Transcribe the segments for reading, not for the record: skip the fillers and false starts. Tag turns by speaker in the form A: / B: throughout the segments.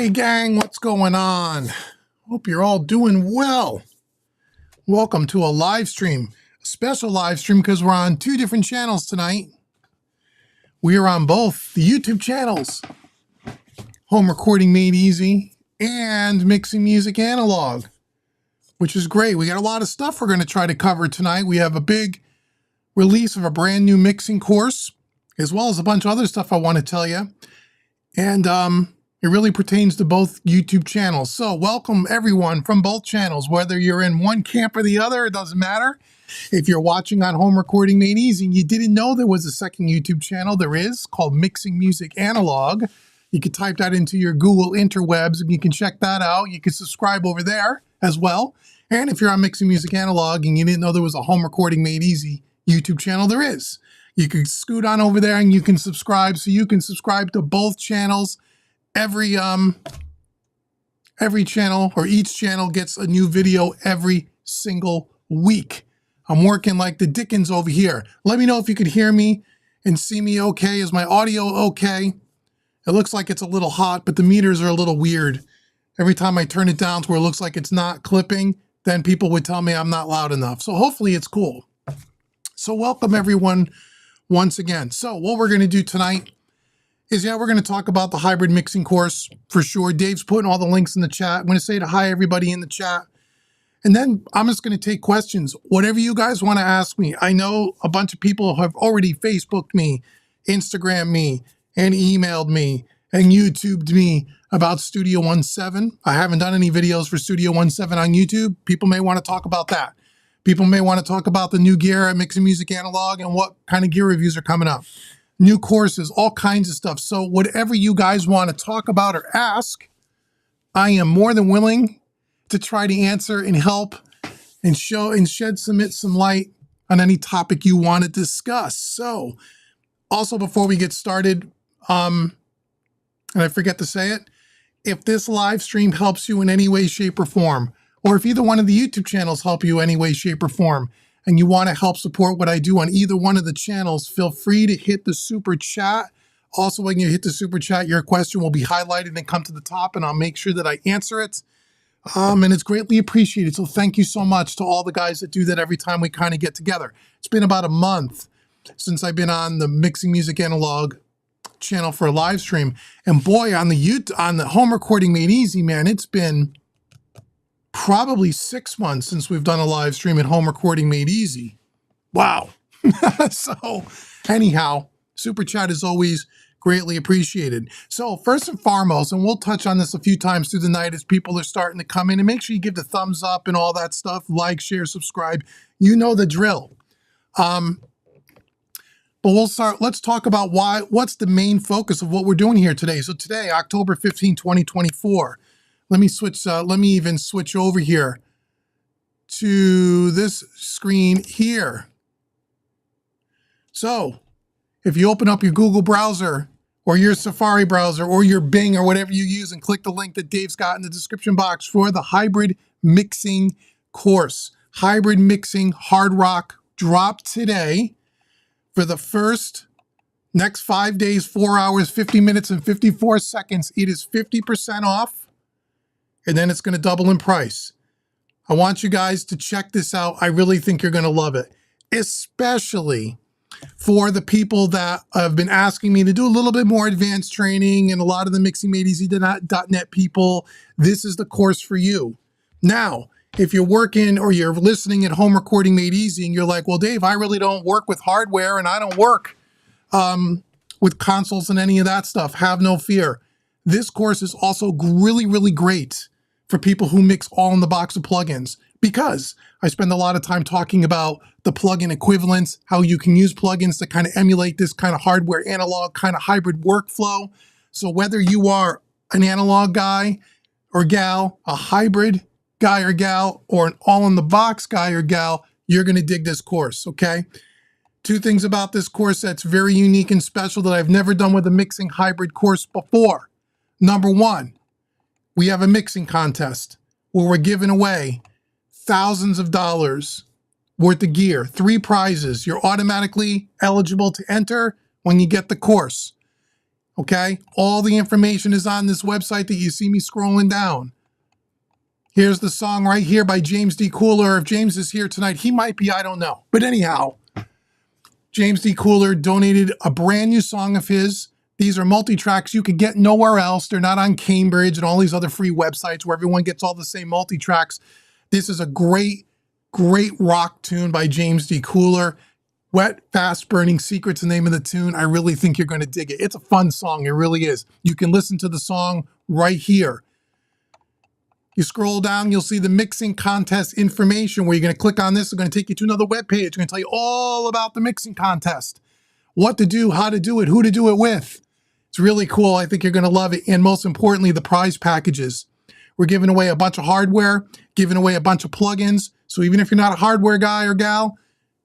A: Hey gang, what's going on? Hope you're all doing well. Welcome to a live stream, a special live stream because we're on two different channels tonight. We are on both the YouTube channels, Home Recording Made Easy and Mixing Music Analog, which is great. We got a lot of stuff we're going to try to cover tonight. We have a big release of a brand new mixing course, as well as a bunch of other stuff I want to tell you. And it really pertains to both YouTube channels. So welcome everyone from both channels, whether you're in one camp or the other, it doesn't matter. If you're watching on Home Recording Made Easy and you didn't know there was a second YouTube channel, there is, called Mixing Music Analog. You can type that into your Google interwebs and you can check that out. You can subscribe over there as well. And if you're on Mixing Music Analog and you didn't know there was a Home Recording Made Easy YouTube channel, there is. You can scoot on over there and you can subscribe. So you can subscribe to both channels. Every channel or each channel gets a new video every single week. I'm working like the Dickens over here. Let me know if you could hear me and see me okay. Is my audio okay? It looks like it's a little hot, but the meters are a little weird. Every time I turn it down to where it looks like it's not clipping, then people would tell me I'm not loud enough. So hopefully it's cool. So welcome everyone once again. So what we're going to do tonight is, we're going to talk about the hybrid mixing course for sure. Dave's putting all the links in the chat. I'm going to say hi everybody in the chat. And then I'm just going to take questions. Whatever you guys want to ask me. I know a bunch of people have already Facebooked me, Instagrammed me, and emailed me, and YouTubed me about Studio 17. I haven't done any videos for Studio 17 on YouTube. People may want to talk about that. People may want to talk about the new gear at Mixing Music Analog and what kind of gear reviews are coming up. New courses, all kinds of stuff. So whatever you guys want to talk about or ask, I am more than willing to try to answer and help and show and shed some light on any topic you want to discuss. So also before we get started, and I forget to say it, if this live stream helps you in any way, shape, or form, or if either one of the YouTube channels help you in any way, shape, or form, and you want to help support what I do on either one of the channels, feel free to hit the super chat. Also, when you hit the super chat, your question will be highlighted and come to the top, and I'll make sure that I answer it. And it's greatly appreciated. So thank you so much to all the guys that do that every time we kind of get together. It's been about a month since I've been on the Mixing Music Analog channel for a live stream. And boy, on the Home Recording Made Easy, man, it's been probably 6 months since we've done a live stream at Home Recording Made Easy. Wow. So anyhow, super chat is always greatly appreciated. So first and foremost, and we'll touch on this a few times through the night as people are starting to come in, and make sure you give the thumbs up and all that stuff, like, share, subscribe. You know the drill. But let's talk about what's the main focus of what we're doing here today. So today, October 15, 2024, let me even switch over here to this screen here. So if you open up your Google browser or your Safari browser or your Bing or whatever you use and click the link that Dave's got in the description box for the hybrid mixing course. Hybrid mixing hard rock dropped today for the next 5 days, 4 hours, 50 minutes, and 54 seconds. It is 50% off. And then it's going to double in price. I want you guys to check this out. I really think you're going to love it, especially for the people that have been asking me to do a little bit more advanced training, and a lot of the MixingMadeEasy.net people. This is the course for you. Now, if you're working or you're listening at Home Recording Made Easy and you're like, well, Dave, I really don't work with hardware and I don't work with consoles and any of that stuff, have no fear. This course is also really, really great for people who mix all in the box of plugins, because I spend a lot of time talking about the plugin equivalents, how you can use plugins to kind of emulate this kind of hardware analog kind of hybrid workflow. So whether you are an analog guy or gal, a hybrid guy or gal, or an all-in-the-box guy or gal, you're going to dig this course, okay? Two things about this course that's very unique and special that I've never done with a mixing hybrid course before. Number one, we have a mixing contest where we're giving away thousands of dollars worth of gear, 3 prizes. You're automatically eligible to enter when you get the course. Okay? All the information is on this website that you see me scrolling down. Here's the song right here by James D. Cooler. If James is here tonight, he might be, I don't know. But anyhow, James D. Cooler donated a brand new song of his. These are multi-tracks you could get nowhere else. They're not on Cambridge and all these other free websites where everyone gets all the same multi-tracks. This is a great, great rock tune by James D. Cooler. Wet, Fast Burning Secret's the name of the tune. I really think you're going to dig it. It's a fun song. It really is. You can listen to the song right here. You scroll down, you'll see the mixing contest information where you're going to click on this. It's going to take you to another web page. It's going to tell you all about the mixing contest, what to do, how to do it, who to do it with. It's really cool. I think you're going to love it. And most importantly, the prize packages. We're giving away a bunch of hardware, giving away a bunch of plugins. So even if you're not a hardware guy or gal,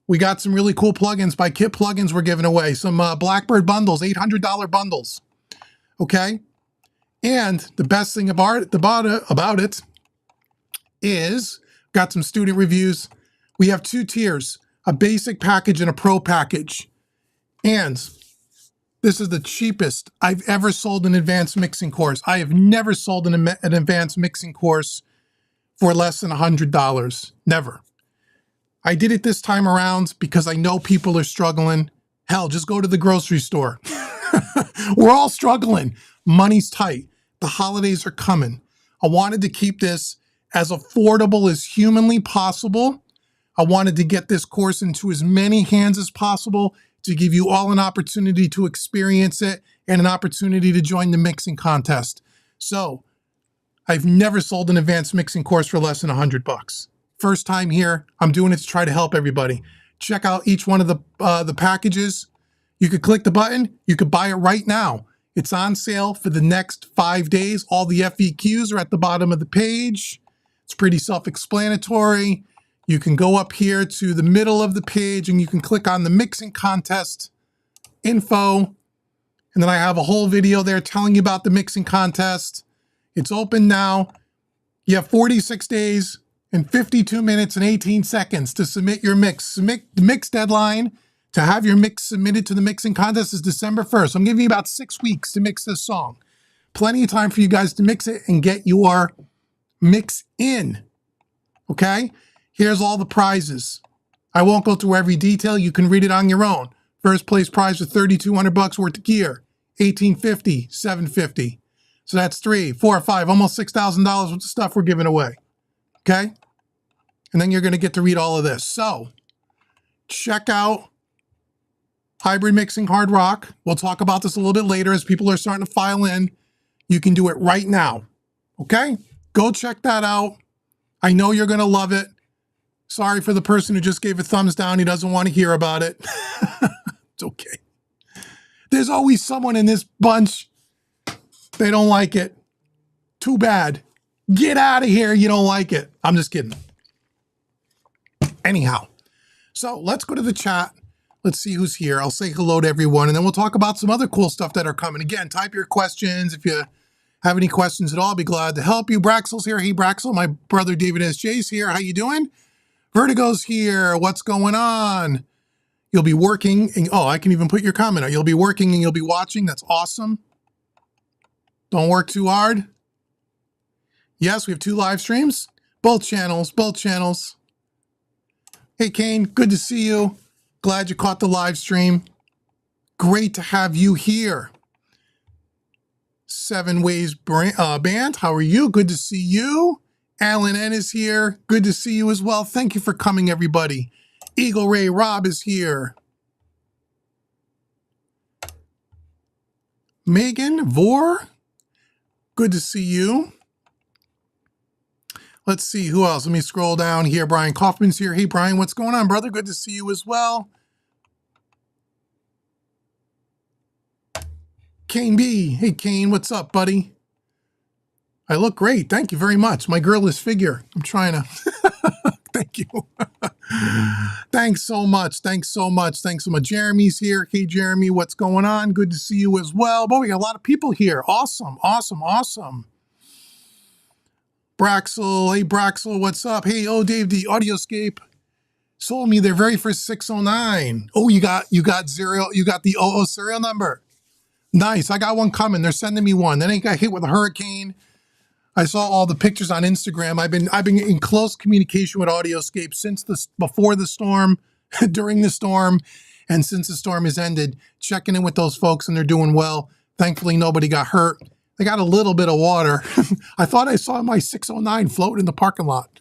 A: we got some really cool plugins by Kit Plugins we're giving away. Some Blackbird bundles, $800 bundles. Okay? And the best thing about it is, got some student reviews. We have 2 tiers, a basic package and a pro package. And this is the cheapest I've ever sold an advanced mixing course. I have never sold an advanced mixing course for less than $100. Never. I did it this time around because I know people are struggling. Hell, just go to the grocery store. We're all struggling. Money's tight. The holidays are coming. I wanted to keep this as affordable as humanly possible. I wanted to get this course into as many hands as possible to give you all an opportunity to experience it and an opportunity to join the mixing contest. So I've never sold an advanced mixing course for less than $100. First time here. I'm doing it to try to help everybody. Check out each one of the packages. You could click the button. You could buy it right now. It's on sale for the next 5 days. All the FEQs are at the bottom of the page. It's pretty self-explanatory. You can go up here to the middle of the page and you can click on the mixing contest info. And then I have a whole video there telling you about the mixing contest. It's open now. You have 46 days and 52 minutes and 18 seconds to submit your mix. The mix deadline to have your mix submitted to the mixing contest is December 1st. I'm giving you about 6 weeks to mix this song. Plenty of time for you guys to mix it and get your mix in. Okay? Here's all the prizes. I won't go through every detail. You can read it on your own. First place prize is $3,200 worth of gear. $1,850, $750. So that's $3,000, $4,000, $5,000, almost $6,000 worth of stuff we're giving away. Okay? And then you're going to get to read all of this. So check out Hybrid Mixing Hard Rock. We'll talk about this a little bit later as people are starting to file in. You can do it right now. Okay? Go check that out. I know you're going to love it. Sorry for the person who just gave a thumbs down. He doesn't want to hear about it. It's okay. There's always someone in this bunch. They don't like it. Too bad. Get out of here. You don't like it. I'm just kidding. Anyhow, so let's go to the chat. Let's see who's here. I'll say hello to everyone, and then we'll talk about some other cool stuff that are coming. Again, type your questions. If you have any questions at all, I'll be glad to help you. Braxel's here. Hey, Braxel. My brother David S.J.'s here. How you doing? Vertigo's here. What's going on? You'll be working. And, oh, I can even put your comment out. You'll be working and you'll be watching. That's awesome. Don't work too hard. Yes, we have 2 live streams. Both channels. Both channels. Hey, Kane. Good to see you. Glad you caught the live stream. Great to have you here. 7 Ways Band. How are you? Good to see you. Alan N is here. Good to see you as well. Thank you for coming, everybody. Eagle Ray Rob is here. Megan Vor. Good to see you. Let's see who else. Let me scroll down here. Brian Kaufman's here. Hey, Brian, what's going on, brother? Good to see you as well. Kane B. Hey, Kane, what's up, buddy? I look great. Thank you very much. My girlish figure. I'm trying to. Thank you. Thanks so much. Thanks so much. Thanks so much. Jeremy's here. Hey, Jeremy, what's going on? Good to see you as well. Boy, we got a lot of people here. Awesome. Awesome. Awesome. Braxel. Hey, Braxel, what's up? Hey, oh, Dave, the Audioscape sold me their very first 609. Oh, you got serial. You got the 00 serial number. Nice. I got one coming. They're sending me one. Then I got hit with a hurricane. I saw all the pictures on Instagram. I've been in close communication with Audioscape since before the storm, during the storm, and since the storm has ended, checking in with those folks, and they're doing well. Thankfully, nobody got hurt. They got a little bit of water. I thought I saw my 609 float in the parking lot.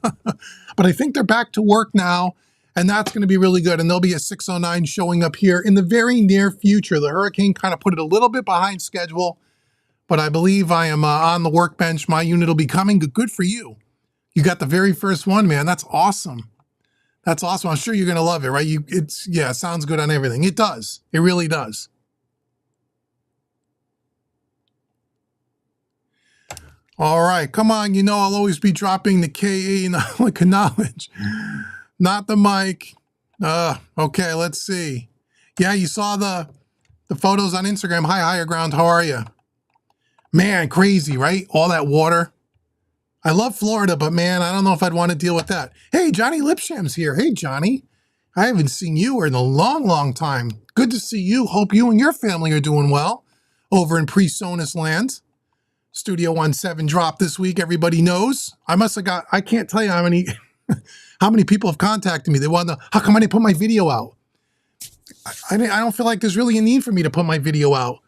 A: But I think they're back to work now, and that's going to be really good. And there'll be a 609 showing up here in the very near future. The hurricane kind of put it a little bit behind schedule, but I believe I am on the workbench. My unit will be coming. Good for you. You got the very first one, man. That's awesome. That's awesome. I'm sure you're going to love it, right? It sounds good on everything. It does. It really does. All right, come on. You know I'll always be dropping the KA knowledge, not the mic. Okay, let's see. Yeah, you saw the photos on Instagram. Hi, Higher Ground. How are you? Man, crazy, right? All that water. I love Florida, but man, I don't know if I'd want to deal with that. Hey, Johnny Lipsham's here. Hey, Johnny. I haven't seen you in a long, long time. Good to see you. Hope you and your family are doing well over in PreSonus land. Studio 17 dropped this week. Everybody knows. I can't tell you how many how many people have contacted me. They want to know, how come I didn't put my video out? I don't feel like there's really a need for me to put my video out.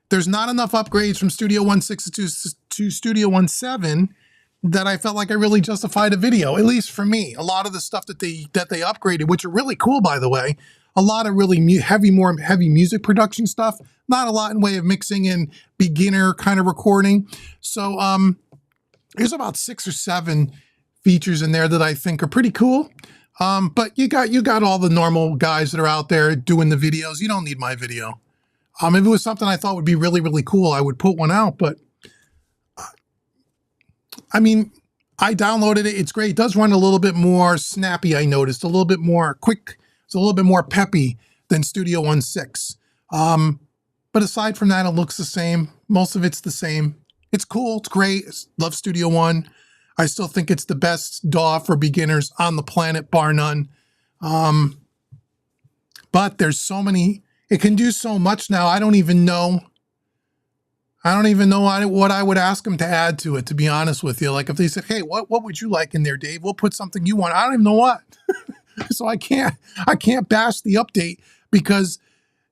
A: There's not enough upgrades from Studio 16 to Studio 17 that I felt like I really justified a video, at least for me. A lot of the stuff that they upgraded, which are really cool, by the way, a lot of really more heavy music production stuff, not a lot in way of mixing and beginner kind of recording. So there's about 6 or 7 features in there that I think are pretty cool. But you got all the normal guys that are out there doing the videos. You don't need my video. If it was something I thought would be really, really cool, I would put one out. But I mean, I downloaded it. It's great. It does run a little bit more snappy, I noticed. A little bit more quick. It's a little bit more peppy than Studio 16. But aside from that, it looks the same. Most of it's the same. It's cool. It's great. Love Studio One. I still think it's the best DAW for beginners on the planet, bar none. But there's so many. It can do so much now. I don't even know what I would ask them to add to it, to be honest with you. Like if they said, hey, what would you like in there, Dave? We'll put something you want. I don't even know what. So I can't bash the update because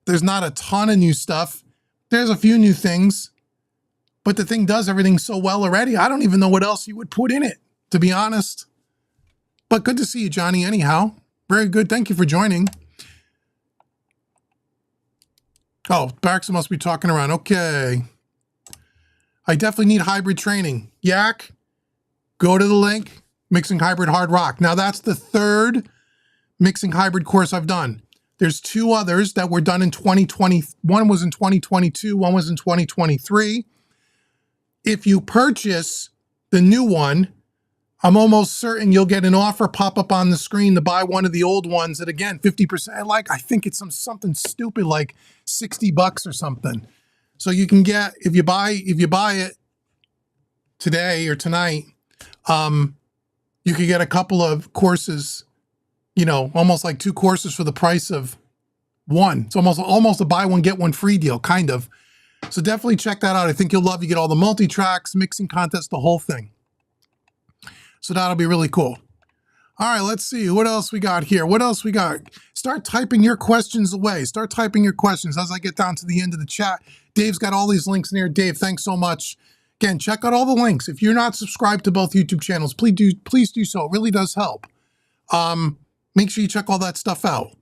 A: there's not a ton of new stuff. There's a few new things, but the thing does everything so well already. I don't even know what else you would put in it, to be honest. But good to see you, Johnny, anyhow. Very good. Thank you for joining. Oh, Barks must be talking around. Okay. I definitely need hybrid training. Yak, go to the link, Mixing Hybrid Hard Rock. Now that's the 3rd mixing hybrid course I've done. There's 2 others that were done in 2020. One was in 2022, one was in 2023. If you purchase the new one, I'm almost certain you'll get an offer pop up on the screen to buy one of the old ones at, again, 50%. Like, I think it's something stupid like $60 or something. So you can get, if you buy it today or tonight, you could get a couple of courses, you know, almost like 2 courses for the price of one. It's almost a buy one, get one free deal, kind of. So definitely check that out. I think you'll love. You get all the multi-tracks, mixing contests, the whole thing. So that'll be really cool. All right, let's see. What else we got here? What else we got? Start typing your questions away. Start typing your questions as I get down to the end of the chat. Dave's got all these links in here. Dave, thanks so much. Again, check out all the links. If you're not subscribed to both YouTube channels, please do so. It really does help. Make sure you check all that stuff out.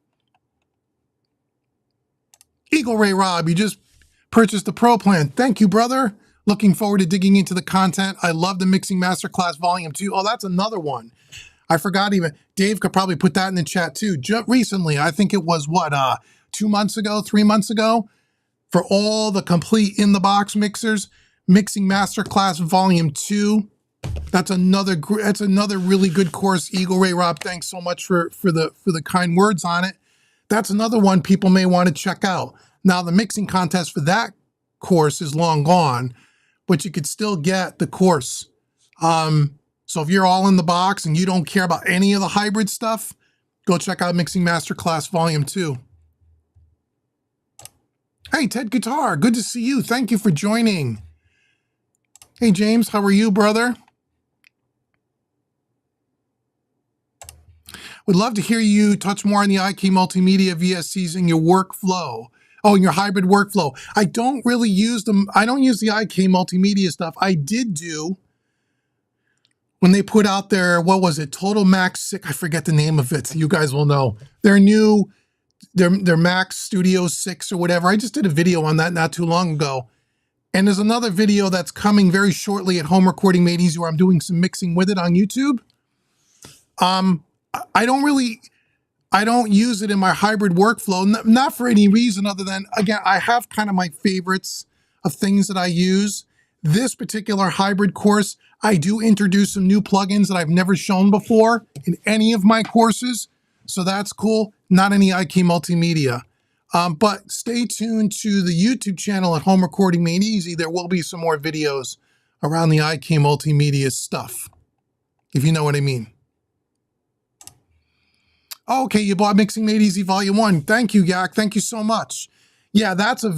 A: Eagle Ray Rob, you just purchased the Pro plan. Thank you, brother. Looking forward to digging into the content. I love the Mixing Masterclass Volume 2. Oh, that's another one. I forgot even. Dave could probably put that in the chat too. Just recently, I think it was what, 2 months ago, 3 months ago, for all the complete in-the-box mixers, Mixing Masterclass Volume 2. That's another really good course. Eagle Ray Rob, thanks so much for the kind words on it. That's another one people may want to check out. Now, the mixing contest for that course is long gone, but you could still get the course. So if you're all in the box and you don't care about any of the hybrid stuff, go check out Mixing Masterclass Volume 2. Hey, Ted Guitar, good to see you. Thank you for joining. Hey, James, how are you, brother? Would love to hear you touch more on the IK Multimedia VSCs in your workflow. Oh, in your hybrid workflow. I don't really use them. I don't use the IK Multimedia stuff. I did do when they put out their, what was it, Total Max 6, I forget the name of it. You guys will know. Their new, their Max Studio 6 or whatever. I just did a video on that not too long ago. And there's another video that's coming very shortly at Home Recording Made Easy where I'm doing some mixing with it on YouTube. I don't use it in my hybrid workflow, not for any reason other than, again, I have kind of my favorites of things that I use. This particular hybrid course, I do introduce some new plugins that I've never shown before in any of my courses. So that's cool. Not any IK Multimedia. But stay tuned to the YouTube channel at Home Recording Made Easy. There will be some more videos around the IK Multimedia stuff, if you know what I mean. Okay, you bought Mixing Made Easy Volume 1. Thank you, Yak. Thank you so much. Yeah, that's a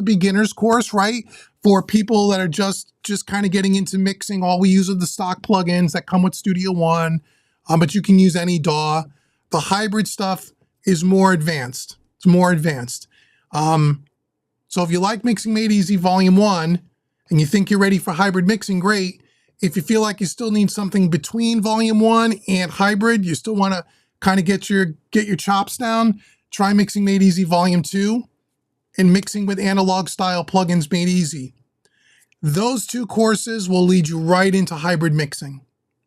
A: beginner's course, right? For people that are just kind of getting into mixing. All we use are the stock plugins that come with Studio One, but you can use any DAW. The hybrid stuff is more advanced. It's more advanced. So if you like Mixing Made Easy Volume 1 and you think you're ready for hybrid mixing, great. If you feel like you still need something between Volume 1 and hybrid, you still want to kind of get your chops down, try Mixing Made Easy Volume 2 and Mixing with Analog Style Plugins Made Easy. Those two courses will lead you right into hybrid mixing,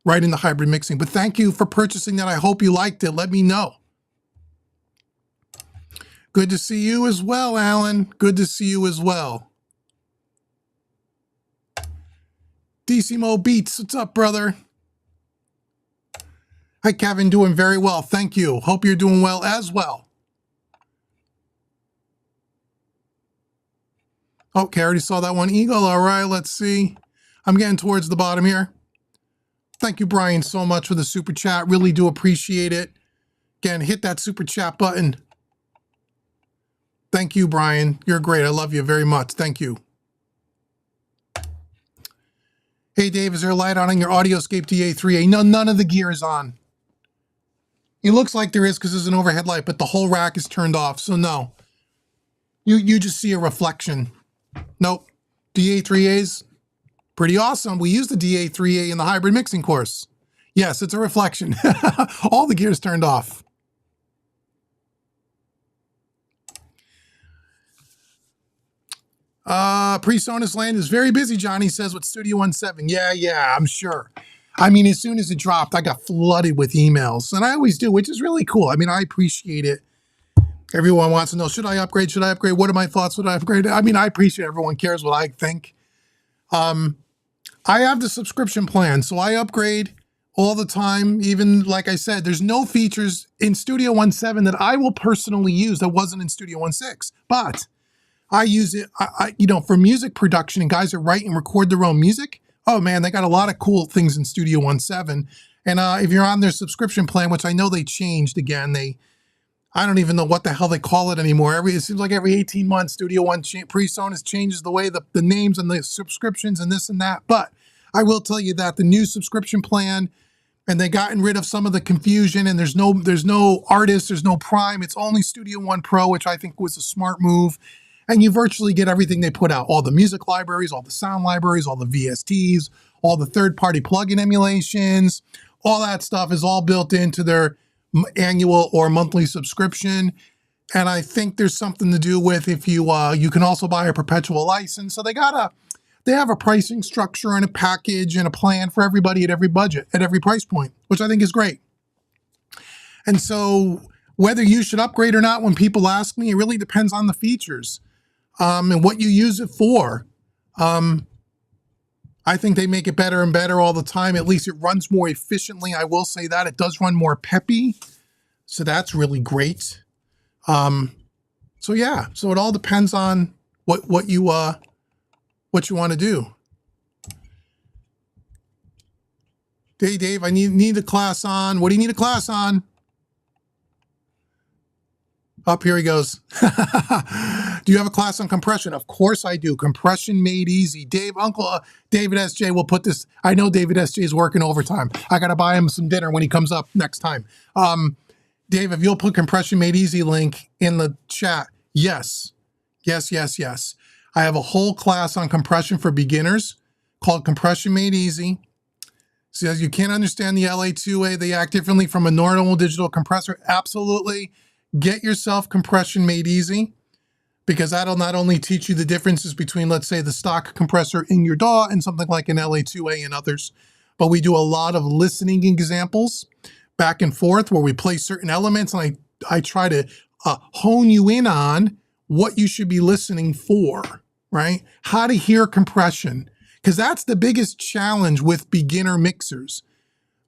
A: right into hybrid mixing. But thank you for purchasing that. I hope you liked it. Let me know. Good to see you as well, Alan. Good to see you as well. DC Mo Beats, what's up, brother? Hi, Kevin, doing very well. Thank you. Hope you're doing well as well. Okay, I already saw that one. Eagle, all right, let's see. I'm getting towards the bottom here. Thank you, Brian, so much for the super chat. Really do appreciate it. Again, hit that super chat button. Thank you, Brian. You're great. I love you very much. Thank you. Hey, Dave, is there a light on your Audioscape DA3A? No, none of the gear is on. It looks like there is because there's an overhead light, but the whole rack is turned off, so no. You just see a reflection. Nope. DA3A's pretty awesome. We use the DA3A in the hybrid mixing course. Yes, it's a reflection. All the gear's turned off. PreSonus land is very busy, Johnny says, with Studio 17. Yeah, I'm sure. I mean, as soon as it dropped, I got flooded with emails, and I always do, which is really cool. I mean, I appreciate it. Everyone wants to know, should I upgrade? Should I upgrade? What are my thoughts? Should I upgrade? I mean, I appreciate everyone cares what I think. I have the subscription plan, so I upgrade all the time. Even, like I said, there's no features in Studio 17 that I will personally use that wasn't in Studio 16, but I use it, you know, for music production and guys that write and record their own music. Oh man, they got a lot of cool things in Studio 17. And if you're on their subscription plan, which I know they changed again, I don't even know what the hell they call it anymore. It seems like every 18 months, Studio One PreSonus changes the way the names and the subscriptions and this and that. But I will tell you that the new subscription plan, and they gotten rid of some of the confusion, and there's no artist, there's no Prime. It's only Studio One Pro, which I think was a smart move. And you virtually get everything they put out. All the music libraries, all the sound libraries, all the VSTs, all the third-party plugin emulations, all that stuff is all built into their annual or monthly subscription. And I think there's something to do with if you can also buy a perpetual license. So they have a pricing structure and a package and a plan for everybody at every budget, at every price point, which I think is great. And so whether you should upgrade or not, when people ask me, it really depends on the features. And what you use it for. I think they make it better and better all the time. At least it runs more efficiently. I will say that. It does run more peppy. So that's really great. So yeah, so it all depends on what you want to do. Hey, Dave, I need a class on. What do you need a class on? Up here he goes. Do you have a class on compression? Of course I do. Compression made easy. David SJ will put this. I know David SJ is working overtime. I got to buy him some dinner when he comes up next time. Dave, if you'll put compression made easy link in the chat. Yes. Yes, yes, yes. I have a whole class on compression for beginners called Compression Made Easy. Says you can't understand the LA2A. They act differently from a normal digital compressor. Absolutely. Get yourself Compression Made Easy, because that'll not only teach you the differences between, let's say, the stock compressor in your DAW and something like an LA2A and others, but we do a lot of listening examples back and forth where we play certain elements, and I try to hone you in on what you should be listening for, right? How to hear compression, because that's the biggest challenge with beginner mixers.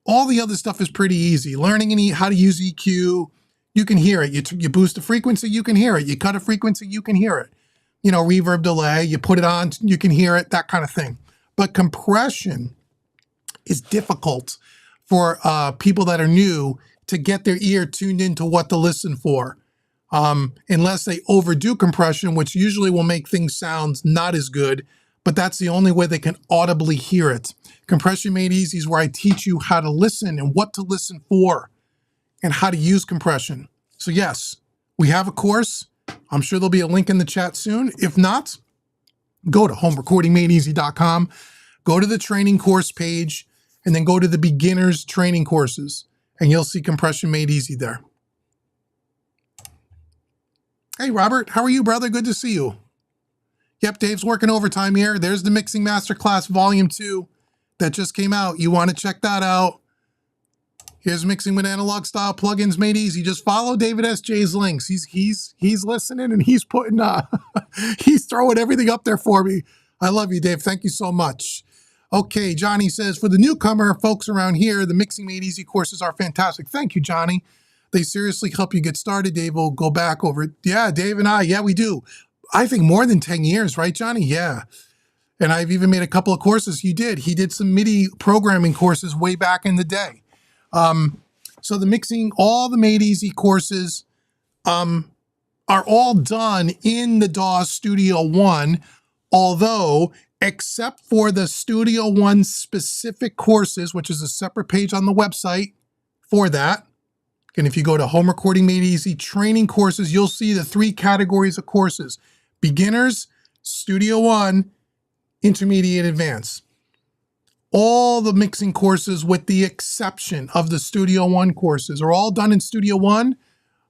A: All the other stuff is pretty easy. Learning how to use EQ, you can hear it. You boost the frequency, you can hear it. You cut a frequency, you can hear it. You know, reverb delay, you put it on, you can hear it, that kind of thing. But compression is difficult for people that are new to get their ear tuned into what to listen for. Unless they overdo compression, which usually will make things sound not as good, but that's the only way they can audibly hear it. Compression Made Easy is where I teach you how to listen and what to listen for and how to use compression. So yes, we have a course. I'm sure there'll be a link in the chat soon. If not, go to homerecordingmadeeasy.com, go to the training course page, and then go to the beginners training courses, and you'll see Compression Made Easy there. Hey, Robert, how are you, brother? Good to see you. Yep, Dave's working overtime here. There's the Mixing Masterclass Volume 2 that just came out. You want to check that out. Here's Mixing with Analog Style Plugins Made Easy. Just follow David SJ's links. He's listening, and he's putting he's throwing everything up there for me. I love you, Dave. Thank you so much. Okay, Johnny says, for the newcomer folks around here, the Mixing Made Easy courses are fantastic. Thank you, Johnny. They seriously help you get started. Dave will go back over it. Yeah, Dave and I, yeah, we do. I think more than 10 years, right, Johnny? Yeah. And I've even made a couple of courses. He did some MIDI programming courses way back in the day. So the mixing, all the Made Easy courses are all done in the DAWs Studio One, although except for the Studio One specific courses, which is a separate page on the website for that. And if you go to Home Recording Made Easy training courses, you'll see the 3 categories of courses: beginners, Studio One, intermediate, advanced. All the mixing courses, with the exception of the Studio One courses, are all done in Studio One,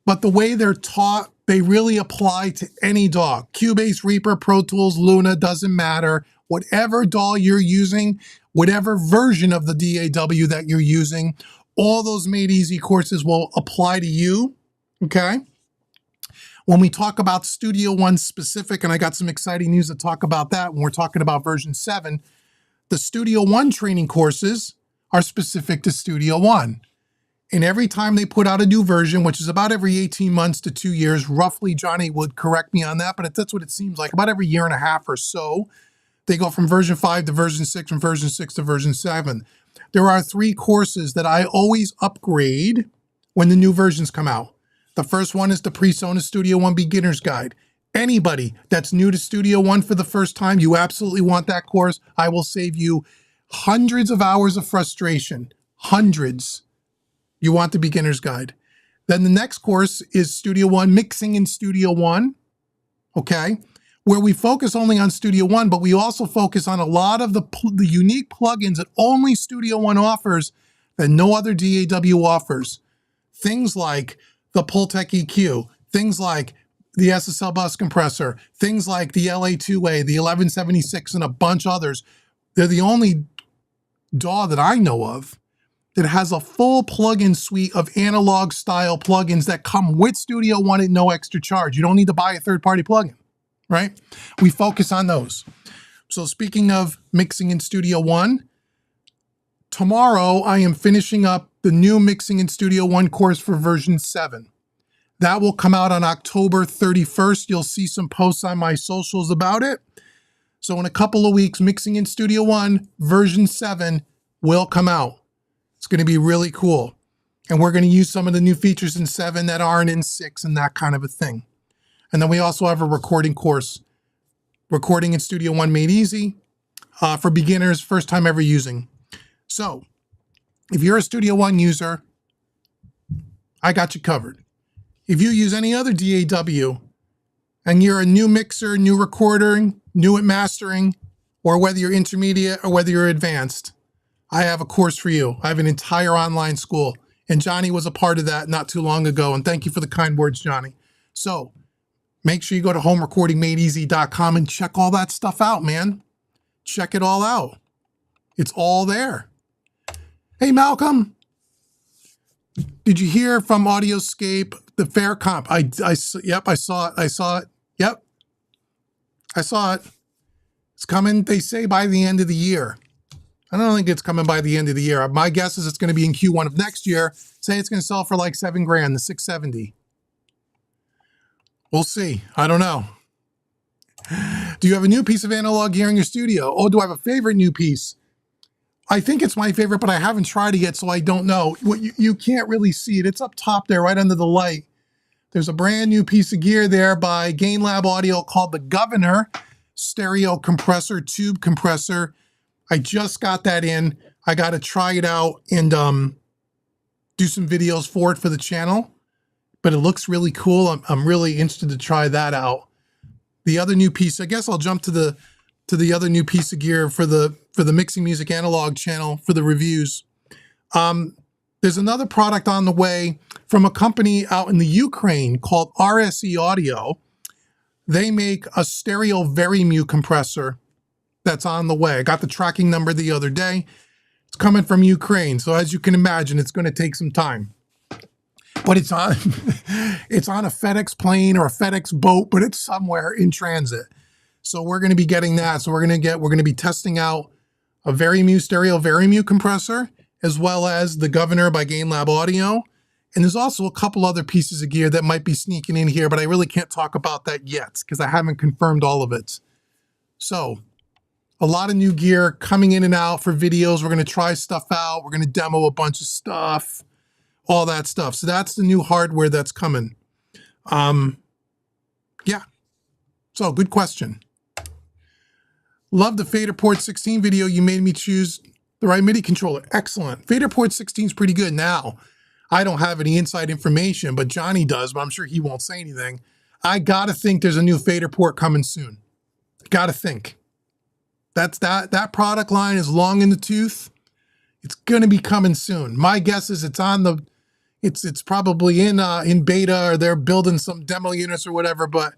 A: but the way they're taught, they really apply to any DAW. Cubase, Reaper, Pro Tools, Luna, doesn't matter. Whatever DAW you're using, whatever version of the DAW that you're using, all those Made Easy courses will apply to you, okay? When we talk about Studio One specific, and I got some exciting news to talk about that when we're talking about version 7, the Studio One training courses are specific to Studio One. And every time they put out a new version, which is about every 18 months to 2 years, roughly, Johnny would correct me on that, but that's what it seems like, about every year and a half or so, they go from version 5 to version 6, from version 6 to version 7. There are 3 courses that I always upgrade when the new versions come out. The first one is the PreSonus Studio One Beginner's Guide. Anybody that's new to Studio One for the first time, you absolutely want that course. I will save you hundreds of hours of frustration. Hundreds. You want the Beginner's Guide. Then the next course is Studio One Mixing in Studio One, okay, where we focus only on Studio One, but we also focus on a lot of the unique plugins that only Studio One offers that no other DAW offers. Things like the Pultec EQ, things like the SSL bus compressor, things like the LA2A, the 1176, and a bunch others. They're the only DAW that I know of that has a full plugin suite of analog style plugins that come with Studio One at no extra charge. You don't need to buy a third-party plugin, right? We focus on those. So speaking of mixing in Studio One, tomorrow I am finishing up the new Mixing in Studio One course for version 7. That will come out on October 31st. You'll see some posts on my socials about it. So in a couple of weeks, Mixing in Studio One version 7 will come out. It's going to be really cool. And we're going to use some of the new features in 7 that aren't in 6 and that kind of a thing. And then we also have a recording course, Recording in Studio One Made Easy, for beginners, first time ever using. So if you're a Studio One user, I got you covered. If you use any other DAW and you're a new mixer, new recorder, new at mastering, or whether you're intermediate or whether you're advanced, I have a course for you. I have an entire online school, and Johnny was a part of that not too long ago, and thank you for the kind words, Johnny. So make sure you go to homerecordingmadeeasy.com and check all that stuff out, man. Check it all out. It's all there. Hey, Malcolm, did you hear from Audioscape, the fair comp? Yep, I saw it. Yep, I saw it. It's coming, they say, by the end of the year. I don't think it's coming by the end of the year. My guess is it's going to be in Q1 of next year. Say it's going to sell for like $7 grand, the 670. We'll see. I don't know. Do you have a new piece of analog gear in your studio? Oh, do I have a favorite new piece? I think it's my favorite, but I haven't tried it yet, so I don't know. You can't really see it. It's up top there, right under the light. There's a brand new piece of gear there by GainLab Audio called the Governor Stereo Compressor, Tube Compressor. I just got that in. I got to try it out and do some videos for it for the channel. But it looks really cool. I'm really interested to try that out. The other new piece, I guess I'll jump to the other new piece of gear for the Mixing Music Analog channel for the reviews. There's another product on the way from a company out in the Ukraine called RSE Audio. They make a stereo Verimute compressor that's on the way. I got the tracking number the other day. It's coming from Ukraine, so as you can imagine, it's going to take some time. But it's on it's on a FedEx plane or a FedEx boat, but it's somewhere in transit. So we're going to be getting that. So we're going to be testing out a Verimute stereo Verimute compressor, as well as the Governor by GainLab Audio. And there's also a couple other pieces of gear that might be sneaking in here, but I really can't talk about that yet because I haven't confirmed all of it. So a lot of new gear coming in and out for videos. We're going to try stuff out. We're going to demo a bunch of stuff, all that stuff. So that's the new hardware that's coming. Yeah. So good question. Love the Fader Port 16 video. You made me choose the right MIDI controller. Excellent. Fader Port 16 is pretty good. Now, I don't have any inside information, but Johnny does, but I'm sure he won't say anything. I got to think there's a new Fader Port coming soon. Got to think. That product line is long in the tooth. It's going to be coming soon. My guess is it's on the, it's probably in beta, or they're building some demo units or whatever, but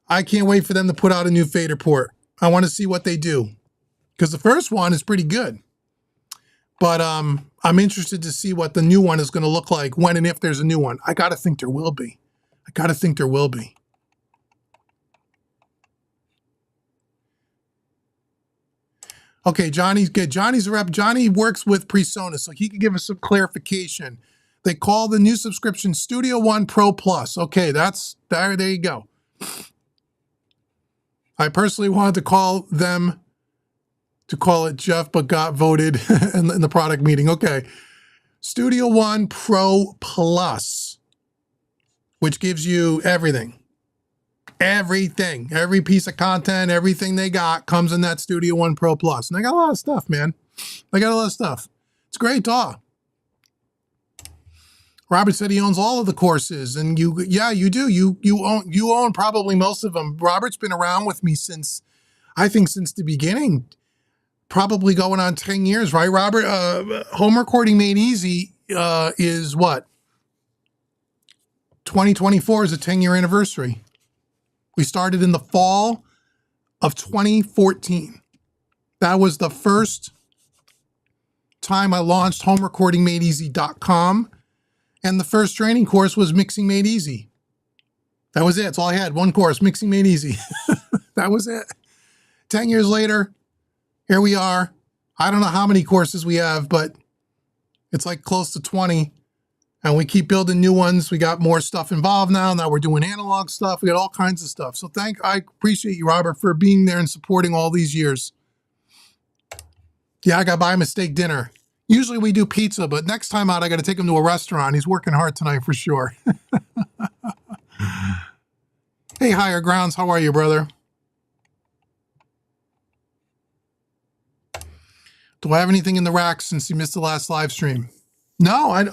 A: I can't wait for them to put out a new Fader Port. I want to see what they do because the first one is pretty good. But I'm interested to see what the new one is going to look like when and if there's a new one. I got to think there will be. I got to think there will be. Okay, Johnny's good. Johnny's a rep. Johnny works with PreSonus, so he can give us some clarification. They call the new subscription Studio One Pro Plus. Okay, that's there you go. I personally wanted to call it Jeff, but got voted in the product meeting. Okay. Studio One Pro Plus, which gives you everything. Everything. Every piece of content, everything they got comes in that Studio One Pro Plus. And they got a lot of stuff, man. They got a lot of stuff. It's a great DAW. Robert said he owns all of the courses, and yeah, you do. You own probably most of them. Robert's been around with me since, I think, since the beginning. Probably going on 10 years, right, Robert? Home Recording Made Easy is what? 2024 is a 10-year anniversary. We started in the fall of 2014. That was the first time I launched homerecordingmadeeasy.com, and the first training course was Mixing Made Easy. That was it. That's all I had. One course, Mixing Made Easy. That was it. 10 years later, here we are. I don't know how many courses we have, but it's like close to 20. And we keep building new ones. We got more stuff involved now. Now we're doing analog stuff. We got all kinds of stuff. So I appreciate you, Robert, for being there and supporting all these years. Yeah, I got by mistake dinner. Usually we do pizza, but next time out, I got to take him to a restaurant. He's working hard tonight for sure. Hey, Higher Grounds, how are you, brother? Do I have anything in the rack since you missed the last live stream? No,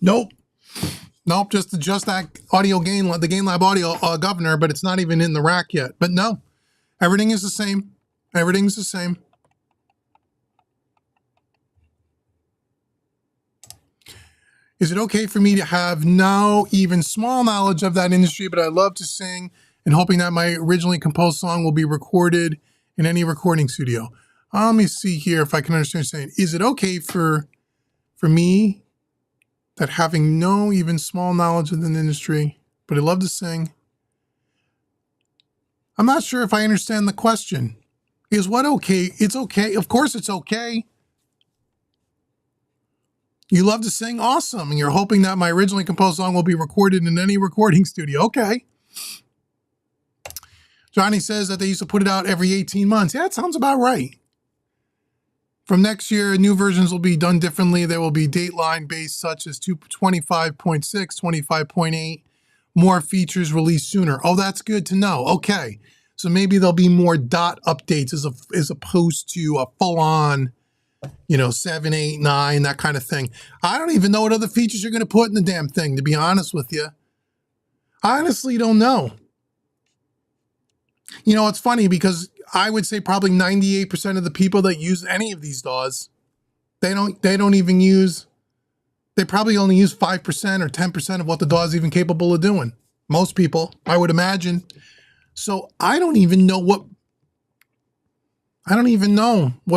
A: nope. Nope, just that audio gain, the Gain Lab Audio governor, but it's not even in the rack yet. But no, everything is the same. Everything's the same. Is it okay for me to have no even small knowledge of that industry, but I love to sing and hoping that my originally composed song will be recorded in any recording studio? Let me see here if I can understand what you're saying. Is it okay for me that having no even small knowledge of the industry, but I love to sing? I'm not sure if I understand the question. Is what okay? It's okay. Of course it's okay. You love to sing? Awesome. And you're hoping that my originally composed song will be recorded in any recording studio. Okay. Johnny says that they used to put it out every 18 months. Yeah, that sounds about right. From next year, new versions will be done differently. There will be dateline based, such as 25.6, 25.8, more features released sooner. Oh, that's good to know. Okay. So maybe there'll be more dot updates as opposed to a full-on, 7, 8, 9, that kind of thing. I don't even know what other features you're going to put in the damn thing, to be honest with you. I honestly don't know. It's funny because I would say probably 98% of the people that use any of these DAWs, they probably only use 5% or 10% of what the DAW is even capable of doing. Most people, I would imagine. So I don't even know what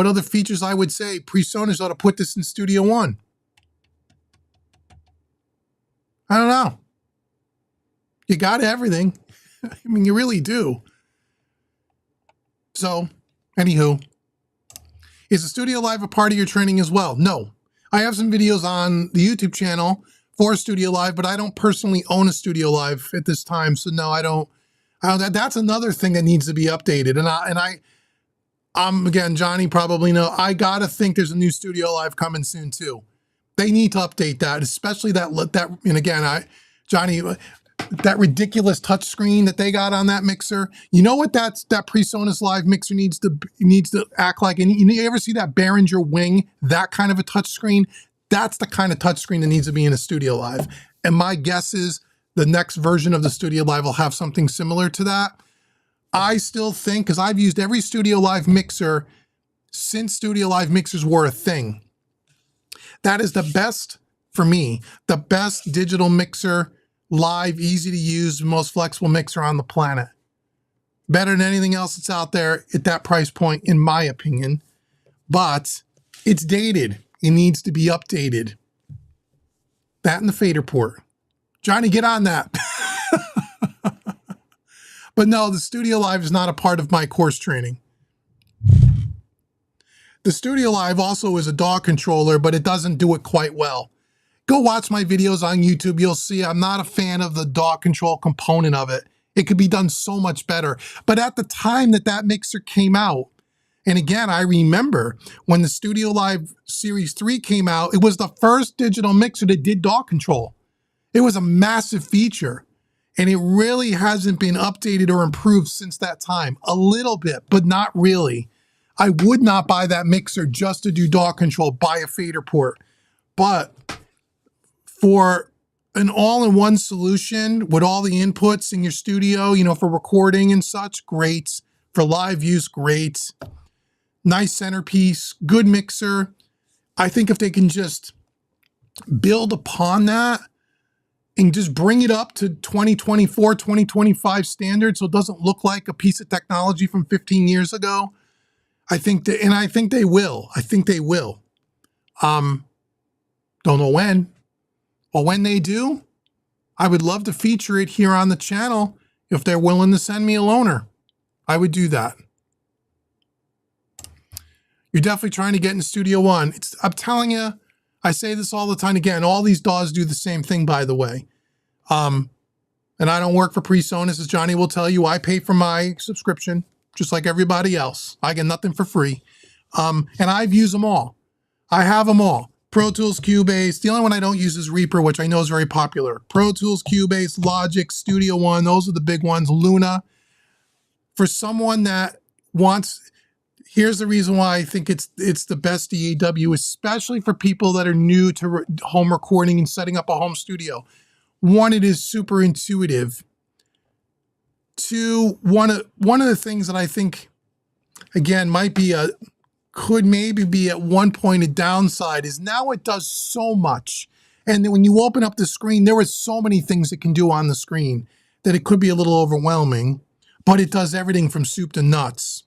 A: other features I would say PreSonus ought to put this in Studio One. I don't know. You got everything. I mean, you really do. So, anywho, is the Studio Live a part of your training as well? No. I have some videos on the YouTube channel for Studio Live, but I don't personally own a Studio Live at this time. So no, I don't. That's another thing that needs to be updated. Again, Johnny probably know. I gotta think there's a new Studio Live coming soon too. They need to update that, especially that. And again, Johnny, that ridiculous touchscreen that they got on that mixer. You know what that PreSonus Live mixer needs to act like? And you ever see that Behringer Wing? That kind of a touchscreen. That's the kind of touchscreen that needs to be in a Studio Live. And my guess is the next version of the Studio Live will have something similar to that. I still think, because I've used every Studio Live mixer since Studio Live mixers were a thing. That is the best, for me, the best digital mixer, live, easy to use, most flexible mixer on the planet. Better than anything else that's out there at that price point, in my opinion. But it's dated. It needs to be updated. That and the fader port. Johnny, get on that. But no, the Studio Live is not a part of my course training. The Studio Live also is a DAW controller, but it doesn't do it quite well. Go watch my videos on YouTube. You'll see I'm not a fan of the DAW control component of it. It could be done so much better. But at the time that mixer came out, and again, I remember when the Studio Live Series 3 came out, it was the first digital mixer that did DAW control. It was a massive feature. And it really hasn't been updated or improved since that time. A little bit, but not really. I would not buy that mixer just to do DAW control, buy a fader port. But for an all-in-one solution with all the inputs in your studio, for recording and such, great. For live use, great. Nice centerpiece, good mixer. I think if they can just build upon that, and just bring it up to 2024, 2025 standards so it doesn't look like a piece of technology from 15 years ago. I think they will. Don't know when. Well, when they do, I would love to feature it here on the channel if they're willing to send me a loaner. I would do that. You're definitely trying to get in Studio One. I'm telling you, I say this all the time. Again, all these DAWs do the same thing, by the way. And I don't work for PreSonus, as Johnny will tell you. I pay for my subscription, just like everybody else. I get nothing for free. And I've used them all. I have them all. Pro Tools, Cubase. The only one I don't use is Reaper, which I know is very popular. Pro Tools, Cubase, Logic, Studio One. Those are the big ones. Luna. For someone that wants, here's the reason why I think it's the best DAW, especially for people that are new to home recording and setting up a home studio. One, it is super intuitive. Two, one of the things that I think, again, could maybe be at one point a downside is now it does so much. And then when you open up the screen, there are so many things it can do on the screen that it could be a little overwhelming, but it does everything from soup to nuts.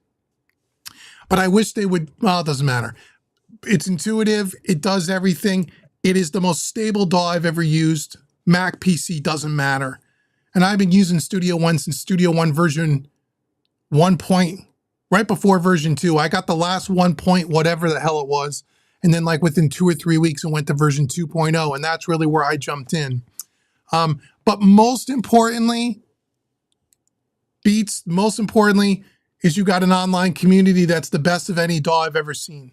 A: But I wish they would, well, it doesn't matter. It's intuitive. It does everything. It is the most stable DAW I've ever used. Mac, PC, doesn't matter. And I've been using Studio One since Studio One version 1 point, right before version 2. I got the last 1 point, whatever the hell it was. And then like within 2 or 3 weeks, it went to version 2.0. And that's really where I jumped in. But most importantly, Beats, most importantly, is you got an online community that's the best of any DAW I've ever seen.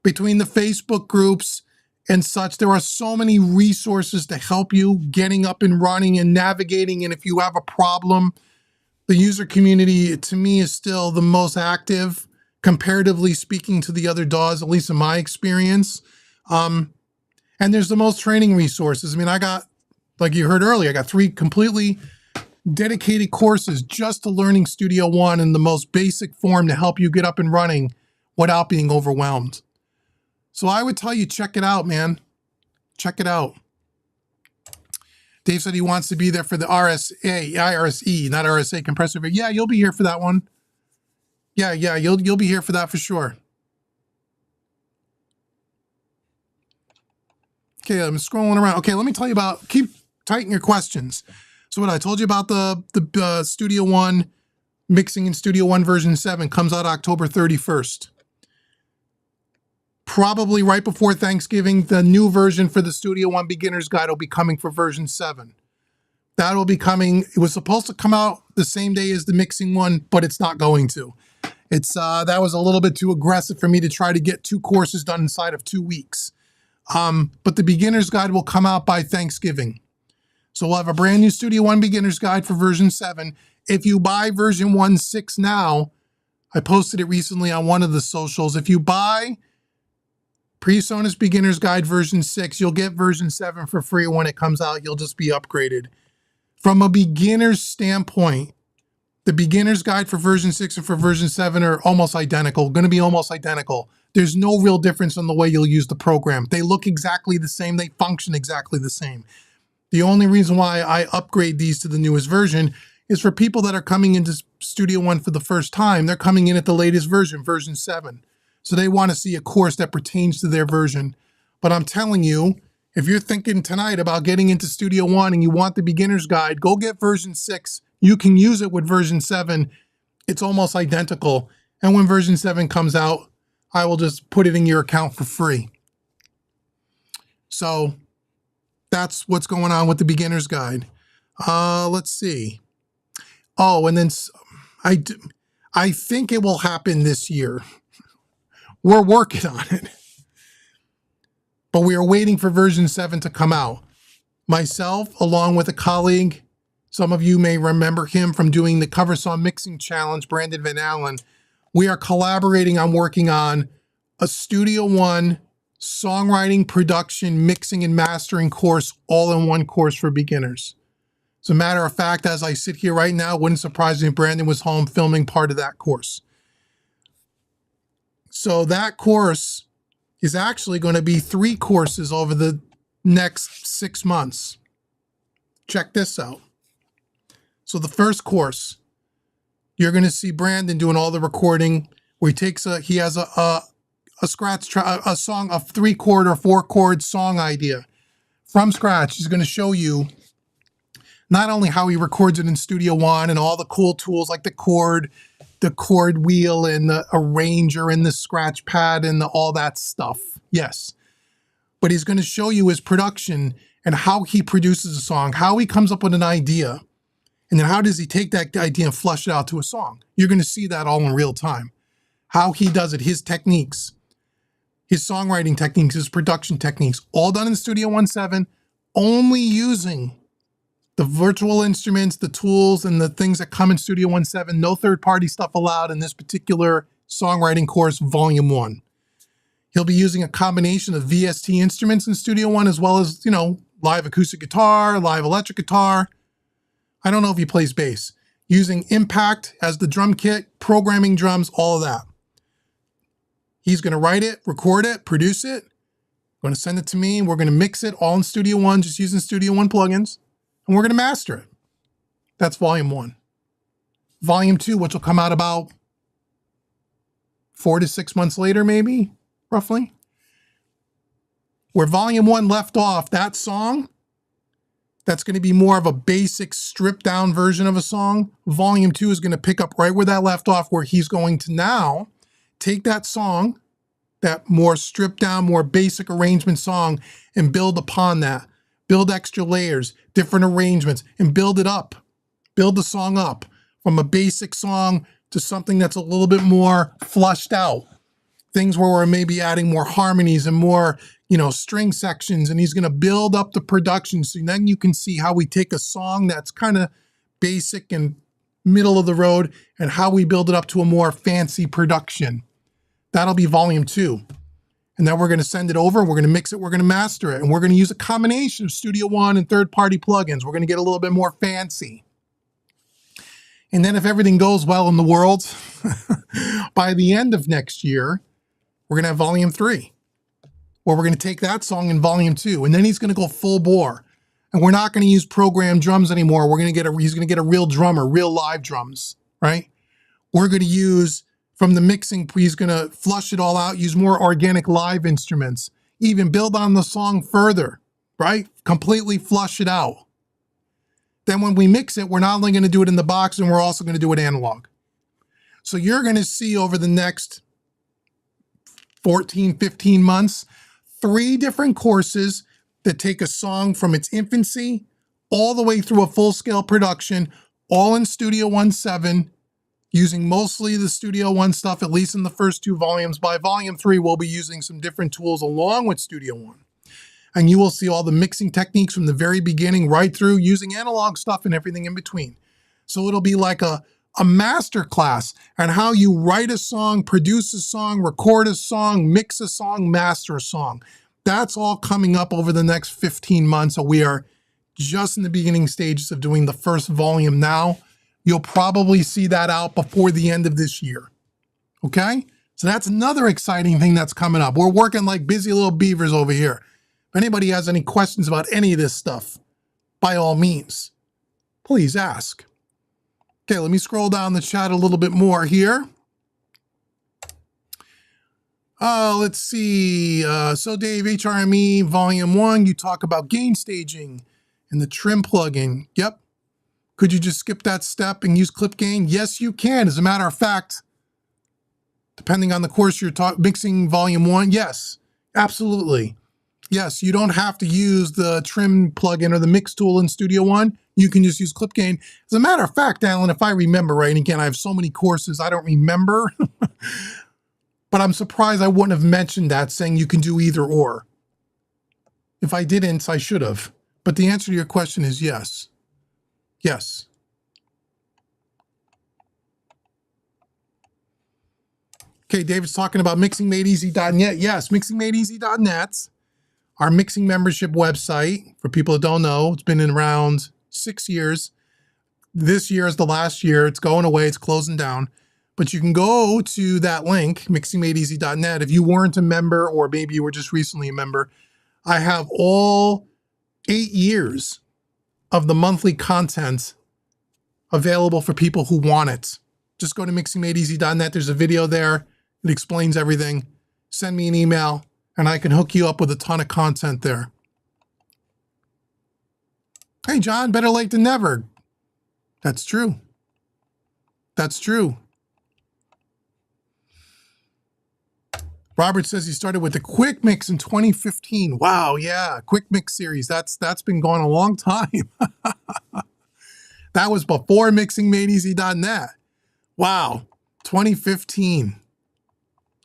A: Between the Facebook groups and such, there are so many resources to help you getting up and running and navigating. And if you have a problem, the user community, to me, is still the most active, comparatively speaking to the other DAWs, at least in my experience. And there's the most training resources. I mean, I got, like you heard earlier, I got 3 completely dedicated courses just to learning Studio One in the most basic form to help you get up and running without being overwhelmed. So I would tell you, check it out, man. Check it out. Dave said he wants to be there for the IRSE, not RSA compressor. But yeah, you'll be here for that one. Yeah, you'll be here for that for sure. Okay, I'm scrolling around. Okay, let me tell you about, keep tightening your questions. So what I told you about the Studio One, mixing in Studio One version 7 comes out October 31st. Probably right before Thanksgiving, the new version for the Studio One Beginner's Guide will be coming for version 7. That will be coming. It was supposed to come out the same day as the mixing one, but it's not going to. It's that was a little bit too aggressive for me to try to get 2 courses done inside of 2 weeks. But the Beginner's Guide will come out by Thanksgiving. So we'll have a brand new Studio One Beginner's Guide for version 7. If you buy version 1.6 now, I posted it recently on one of the socials. If you buy PreSonus Beginner's Guide version 6, you'll get version 7 for free. When it comes out, you'll just be upgraded. From a beginner's standpoint, the Beginner's Guide for version 6 and for version 7 are almost identical, going to be almost identical. There's no real difference in the way you'll use the program. They look exactly the same. They function exactly the same. The only reason why I upgrade these to the newest version is for people that are coming into Studio One for the first time. They're coming in at the latest version, version 7. So they want to see a course that pertains to their version. But I'm telling you, if you're thinking tonight about getting into Studio One and you want the Beginner's Guide, go get version 6. You can use it with version 7. It's almost identical. And when version 7 comes out, I will just put it in your account for free. So that's what's going on with the Beginner's Guide. Let's see. Oh, and then I think it will happen this year. We're working on it. But we are waiting for version 7 to come out. Myself, along with a colleague, some of you may remember him from doing the Cover Song Mixing Challenge, Brandon Van Allen, we are collaborating on working on a Studio One songwriting, production, mixing, and mastering course, all in one course for beginners. As a matter of fact, as I sit here right now, it wouldn't surprise me if Brandon was home filming part of that course. So that course is actually going to be 3 courses over the next 6 months. Check this out. So the first course, you're going to see Brandon doing all the recording where he has a scratch, a song, a 3-chord or 4-chord song idea from scratch. He's going to show you not only how he records it in Studio One and all the cool tools like the chord wheel and the arranger and the scratch pad and all that stuff. Yes. But he's going to show you his production and how he produces a song, how he comes up with an idea. And then how does he take that idea and flush it out to a song? You're going to see that all in real time. How he does it, his techniques, his songwriting techniques, his production techniques, all done in Studio One 7, only using the virtual instruments, the tools, and the things that come in Studio One 7. No third-party stuff allowed in this particular songwriting course, Volume 1. He'll be using a combination of VST instruments in Studio One, as well as, live acoustic guitar, live electric guitar. I don't know if he plays bass. Using Impact as the drum kit, programming drums, all of that. He's going to write it, record it, produce it. Going to send it to me, and we're going to mix it all in Studio One, just using Studio One plugins, and we're going to master it. That's Volume 1. Volume 2, which will come out about 4 to 6 months later, maybe, roughly. Where Volume 1 left off, that song, that's going to be more of a basic stripped down version of a song. Volume 2 is going to pick up right where that left off, where he's going to now take that song, that more stripped down, more basic arrangement song, and build upon that. Build extra layers, different arrangements, and build it up. Build the song up from a basic song to something that's a little bit more flushed out. Things where we're maybe adding more harmonies and more, string sections, and he's going to build up the production. So then you can see how we take a song that's kind of basic and middle of the road and how we build it up to a more fancy production. That'll be Volume 2. And then we're going to send it over, we're going to mix it, we're going to master it, and we're going to use a combination of Studio One and third-party plugins. We're going to get a little bit more fancy. And then if everything goes well in the world, by the end of next year, we're going to have Volume 3, where we're going to take that song in Volume 2, and then he's going to go full bore. And we're not going to use programmed drums anymore. He's going to get a real drummer, real live drums, right? We're going to use, from the mixing, he's going to flush it all out, use more organic live instruments, even build on the song further, right? Completely flush it out. Then when we mix it, we're not only going to do it in the box, and we're also going to do it analog. So you're going to see over the next 14, 15 months, 3 different courses that take a song from its infancy all the way through a full-scale production, all in Studio One 7, using mostly the Studio One stuff, at least in the first 2 volumes. By Volume 3, we'll be using some different tools along with Studio One. And you will see all the mixing techniques from the very beginning right through, using analog stuff and everything in between. So it'll be like a master class on how you write a song, produce a song, record a song, mix a song, master a song. That's all coming up over the next 15 months. So we are just in the beginning stages of doing the first volume now. You'll probably see that out before the end of this year. Okay? So that's another exciting thing that's coming up. We're working like busy little beavers over here. If anybody has any questions about any of this stuff, by all means, please ask. Okay, let me scroll down the chat a little bit more here. Let's see. So Dave, HRME Volume 1, you talk about gain staging and the trim plugin. Yep. Could you just skip that step and use clip gain? Yes, you can. As a matter of fact, depending on the course you're mixing Volume 1, yes, absolutely. Yes, you don't have to use the trim plugin or the mix tool in Studio One. You can just use clip gain. As a matter of fact, Alan, if I remember right, and again, I have so many courses, I don't remember, but I'm surprised I wouldn't have mentioned that, saying you can do either or. If I didn't, I should have. But the answer to your question is yes. Yes. Okay, David's talking about mixingmadeeasy.net. Yes, mixingmadeeasy.net, our mixing membership website. For people that don't know, it's been in around 6 years. This year is the last year. It's going away. It's closing down. But you can go to that link, mixingmadeeasy.net. If you weren't a member, or maybe you were just recently a member, I have all 8 years of the monthly content available for people who want it. Just go to mixingmadeeasy.net. There's a video there. It explains everything. Send me an email, and I can hook you up with a ton of content there. Hey, John, better late than never. That's true. That's true. Robert says he started with the Quick Mix in 2015. Wow, yeah, Quick Mix series. That's been going a long time. That was before mixingmadeeasy.net. Wow, 2015.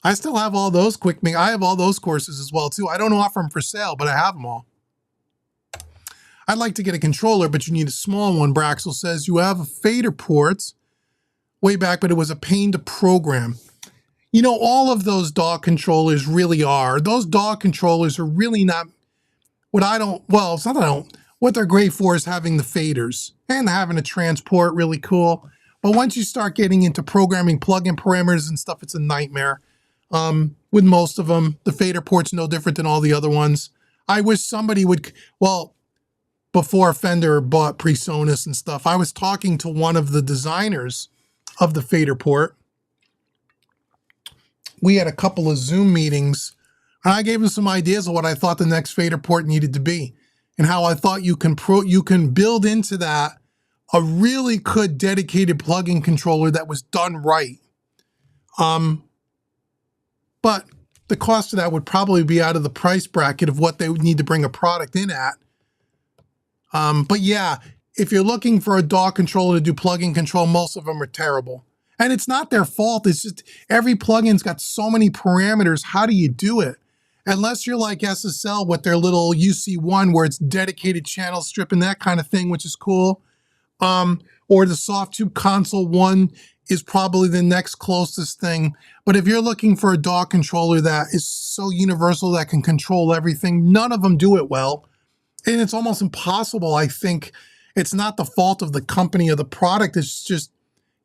A: I still have all those I have all those courses as well too. I don't offer them for sale, but I have them all. I'd like to get a controller, but you need a small one. Braxel says you have a fader port way back, but it was a pain to program. You know, all of those DAW controllers really are. Those DAW controllers are really not what I don't, well, it's not that I don't, what they're great for is having the faders and having a transport, really cool. But once you start getting into programming plugin parameters and stuff, it's a nightmare. With most of them, the fader port's no different than all the other ones. I wish somebody would, well, before Fender bought PreSonus and stuff, I was talking to one of the designers of the fader port. We had a couple of Zoom meetings, and I gave him some ideas of what I thought the next fader port needed to be, and how I thought you can build into that a really good dedicated plugin controller that was done right. But the cost of that would probably be out of the price bracket of what they would need to bring a product in at. But yeah, if you're looking for a DAW controller to do plugin control, most of them are terrible. And it's not their fault. It's just every plugin's got so many parameters. How do you do it? Unless you're like SSL with their little UC1 where it's dedicated channel strip and that kind of thing, which is cool. Or the Softtube Console 1 is probably the next closest thing. But if you're looking for a DAW controller that is so universal that can control everything, none of them do it well. And it's almost impossible. I think it's not the fault of the company or the product. It's just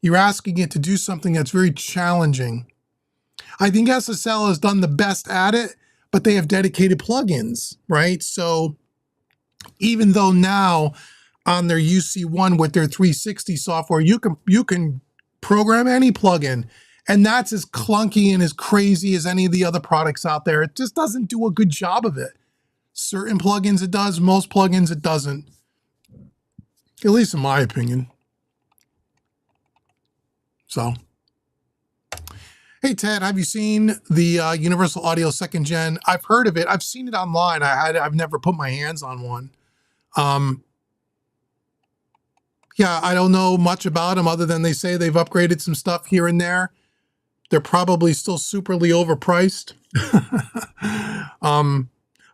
A: you're asking it to do something that's very challenging. I think SSL has done the best at it, but they have dedicated plugins, right? So even though now on their UC1 with their 360 software, you can program any plugin, and that's as clunky and as crazy as any of the other products out there. It just doesn't do a good job of it. Certain plugins it does, most plugins it doesn't. At least in my opinion. So, hey Ted, have you seen the Universal Audio 2nd Gen? I've heard of it. I've seen it online. I've never put my hands on one. Yeah, I don't know much about them other than they say they've upgraded some stuff here and there. They're probably still superly overpriced.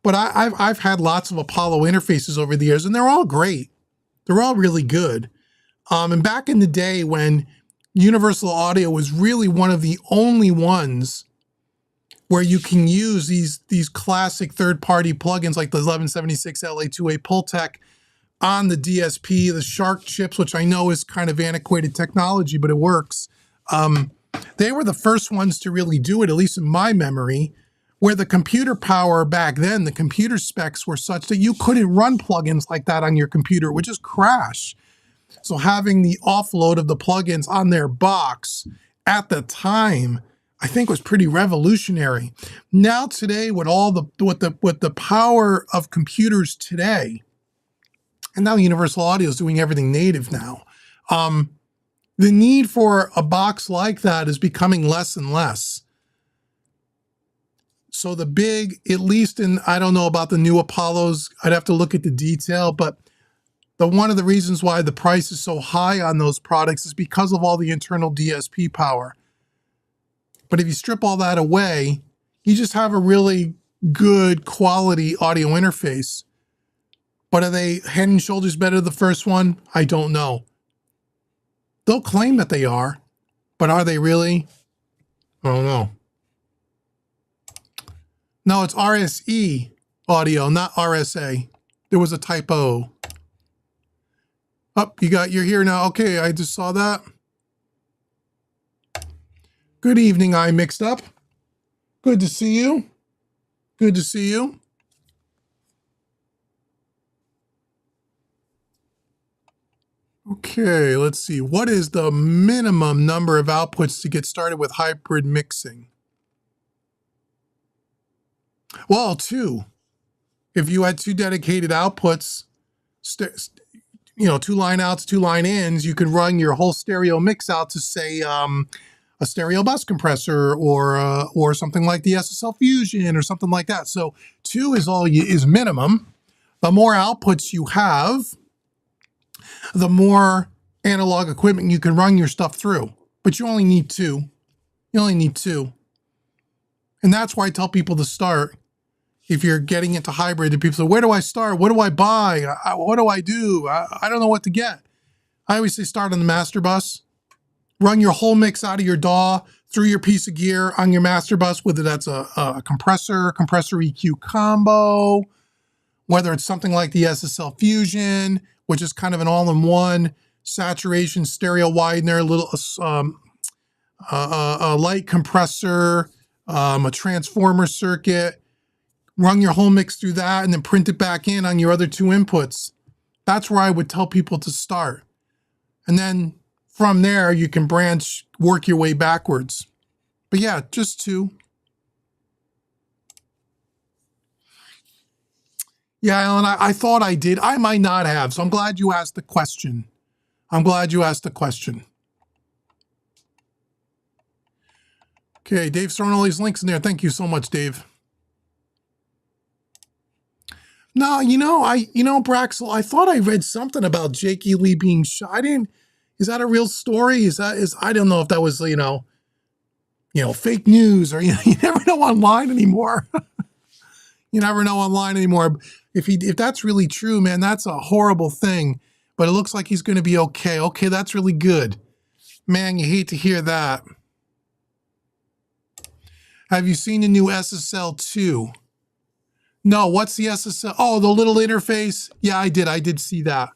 A: But I've had lots of Apollo interfaces over the years, and they're all great. They're all really good. And back in the day when Universal Audio was really one of the only ones where you can use these classic third-party plugins like the 1176 LA2A Pultec on the DSP, the Shark chips, which I know is kind of antiquated technology, but it works. They were the first ones to really do it, at least in my memory, where the computer power back then, the computer specs were such that you couldn't run plugins like that on your computer, it would just crash. So having the offload of the plugins on their box at the time, I think was pretty revolutionary. Now today, with all the power of computers today, and now Universal Audio is doing everything native now, the need for a box like that is becoming less and less. So the big, at least in, I don't know about the new Apollos, I'd have to look at the detail, but one of the reasons why the price is so high on those products is because of all the internal DSP power. But if you strip all that away, you just have a really good quality audio interface. But are they head and shoulders better than the first one? I don't know. They'll claim that they are, but are they really? I don't know. No, it's RSE audio, not RSA. There was a typo. Oh, you're here now. Okay, I just saw that. Good evening, I mixed up. Good to see you. Good to see you. Okay, let's see. What is the minimum number of outputs to get started with hybrid mixing? Well, 2. If you had 2 dedicated outputs, 2 line outs, 2 line ins, you could run your whole stereo mix out to say a stereo bus compressor or something like the SSL Fusion or something like that. So 2 is minimum. The more outputs you have, the more analog equipment you can run your stuff through. But you only need 2. You only need 2. And that's why I tell people to start. If you're getting into hybrid, and people say, where do I start? What do I buy? What do I do? I don't know what to get. I always say start on the master bus. Run your whole mix out of your DAW through your piece of gear on your master bus, whether that's a compressor EQ combo, whether it's something like the SSL Fusion, which is kind of an all-in-one saturation stereo widener, a light compressor, a transformer circuit. Run your whole mix through that and then print it back in on your other 2 inputs. That's where I would tell people to start. And then from there, you can work your way backwards. But yeah, just 2. Yeah, Alan, I thought I did. I might not have, so I'm glad you asked the question. I'm glad you asked the question. Okay, Dave's throwing all these links in there. Thank you so much, Dave. No, Braxel, I thought I read something about Jake E. Lee being shot. Is that a real story? I don't know if that was, fake news, or, you never know online anymore. You never know online anymore. If that's really true, man, that's a horrible thing, but it looks like he's going to be okay. Okay, that's really good. Man, you hate to hear that. Have you seen the new SSL2? No, what's the SSL? Oh, the little interface. Yeah, I did see that.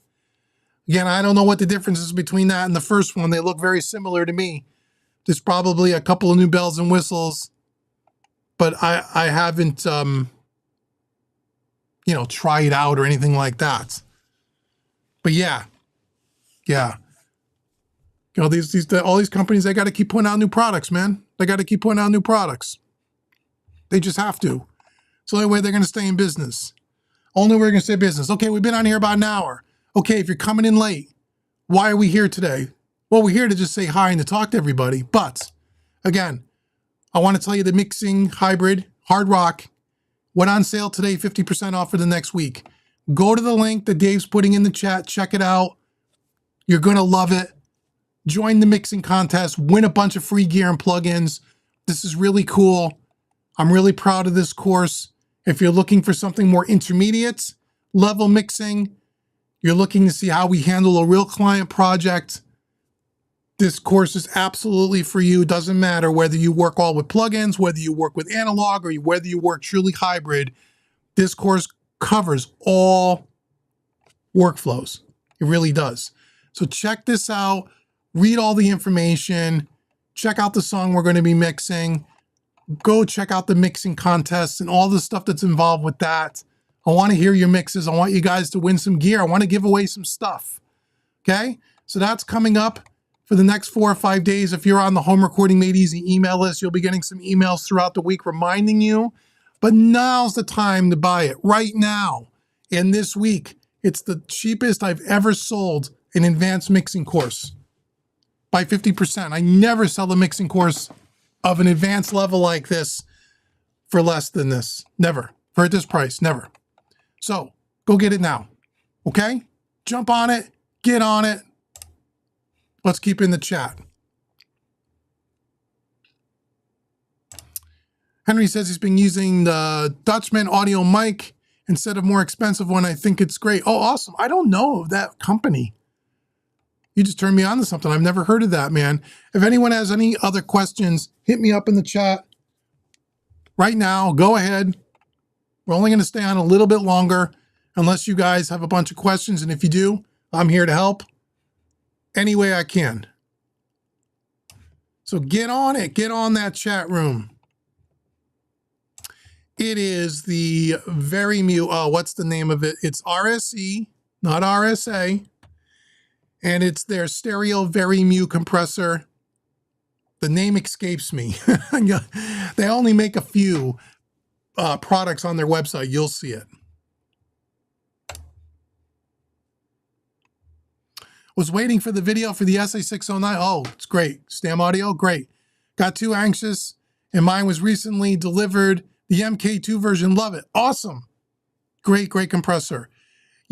A: Again, I don't know what the difference is between that and the first one. They look very similar to me. There's probably a couple of new bells and whistles, but I haven't, tried it out or anything like that. But yeah. All these companies, they got to keep putting out new products, man. They got to keep putting out new products. They just have to. It's the only way they're going to stay in business. Only way we're going to stay in business. Okay, we've been on here about an hour. Okay, if you're coming in late, why are we here today? Well, we're here to just say hi and to talk to everybody. But, again, I want to tell you the mixing hybrid, hard rock, went on sale today, 50% off for the next week. Go to the link that Dave's putting in the chat. Check it out. You're going to love it. Join the mixing contest. Win a bunch of free gear and plugins. This is really cool. I'm really proud of this course. If you're looking for something more intermediate level mixing, you're looking to see how we handle a real client project, this course is absolutely for you. It doesn't matter whether you work all with plugins, whether you work with analog, or whether you work truly hybrid. This course covers all workflows. It really does. So check this out. Read all the information. Check out the song we're going to be mixing. Go check out the mixing contests and all the stuff that's involved with that. I want to hear your mixes. I want you guys to win some gear. I want to give away some stuff. Okay? So that's coming up for the next 4 or 5 days. If you're on the Home Recording Made Easy email list, you'll be getting some emails throughout the week reminding you. But now's the time to buy it. Right now. And this week, it's the cheapest I've ever sold an advanced mixing course. By 50%. I never sell a mixing course of an advanced level like this for less than this. Never. For this price. Never. So, go get it now. Okay? Jump on it. Get on it. Let's keep in the chat. Henry says he's been using the Dutchman audio mic instead of more expensive one. I think it's great. Oh, awesome. I don't know of that company. You just turned me on to something. I've never heard of that, man. If anyone has any other questions, hit me up in the chat right now. Go ahead. We're only going to stay on a little bit longer unless you guys have a bunch of questions. And if you do, I'm here to help any way I can. So get on it. Get on that chat room. It is the VA3A. Oh, what's the name of it? It's RSE, not RSA. And it's their stereo VA3A compressor. The name escapes me. They only make a few products on their website. You'll see it. Was waiting for the video for the SA609. Oh, it's great. Stam audio, great. Got too anxious, and mine was recently delivered. The MK2 version, love it. Awesome. Great, great compressor.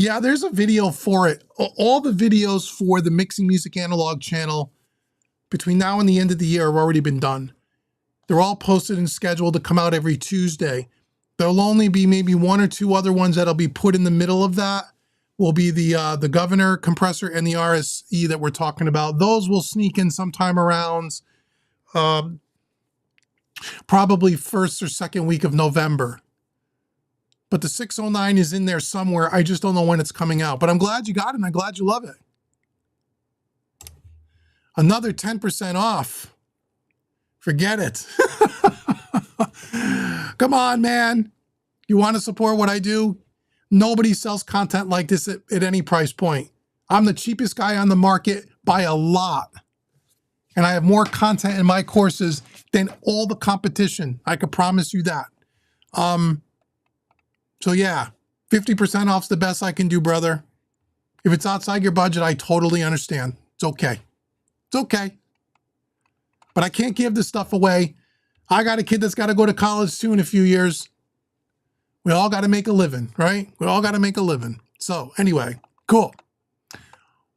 A: Yeah, there's a video for it. All the videos for the Mixing Music Analog channel between now and the end of the year have already been done. They're all posted and scheduled to come out every Tuesday. There'll only be maybe one or two other ones that'll be put in the middle of that. Will be the Governor compressor and the RSE that we're talking about. Those will sneak in sometime around probably first or second week of November. But the 609 is in there somewhere. I just don't know when it's coming out. But I'm glad you got it, and I'm glad you love it. Another 10% off. Forget it. Come on, man. You want to support what I do? Nobody sells content like this at any price point. I'm the cheapest guy on the market by a lot. And I have more content in my courses than all the competition. I could promise you that. So yeah, 50% off's the best I can do, brother. If it's outside your budget, I totally understand. It's okay. It's okay. But I can't give this stuff away. I got a kid that's got to go to college too in a few years. We all got to make a living, right? We all got to make a living. So anyway, cool.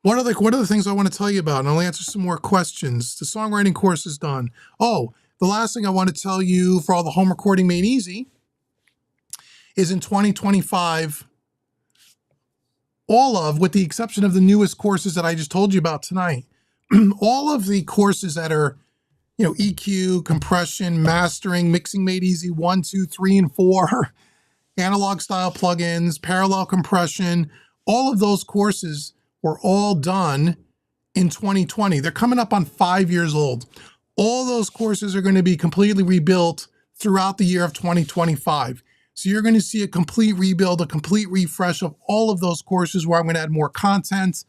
A: What are the things I want to tell you about? And I'll answer some more questions. The songwriting course is done. Oh, the last thing I want to tell you for all the home recording made easy is in 2025, all of, with the exception of the newest courses that I just told you about tonight, all of the courses that are, you know, EQ, compression, mastering, mixing made easy, 1, 2, 3, and 4, analog style plugins, parallel compression, all of those courses were all done in 2020. They're coming up on 5 years old. All those courses are going to be completely rebuilt throughout the year of 2025. So you're going to see a complete rebuild, a complete refresh of all of those courses where I'm going to add more content,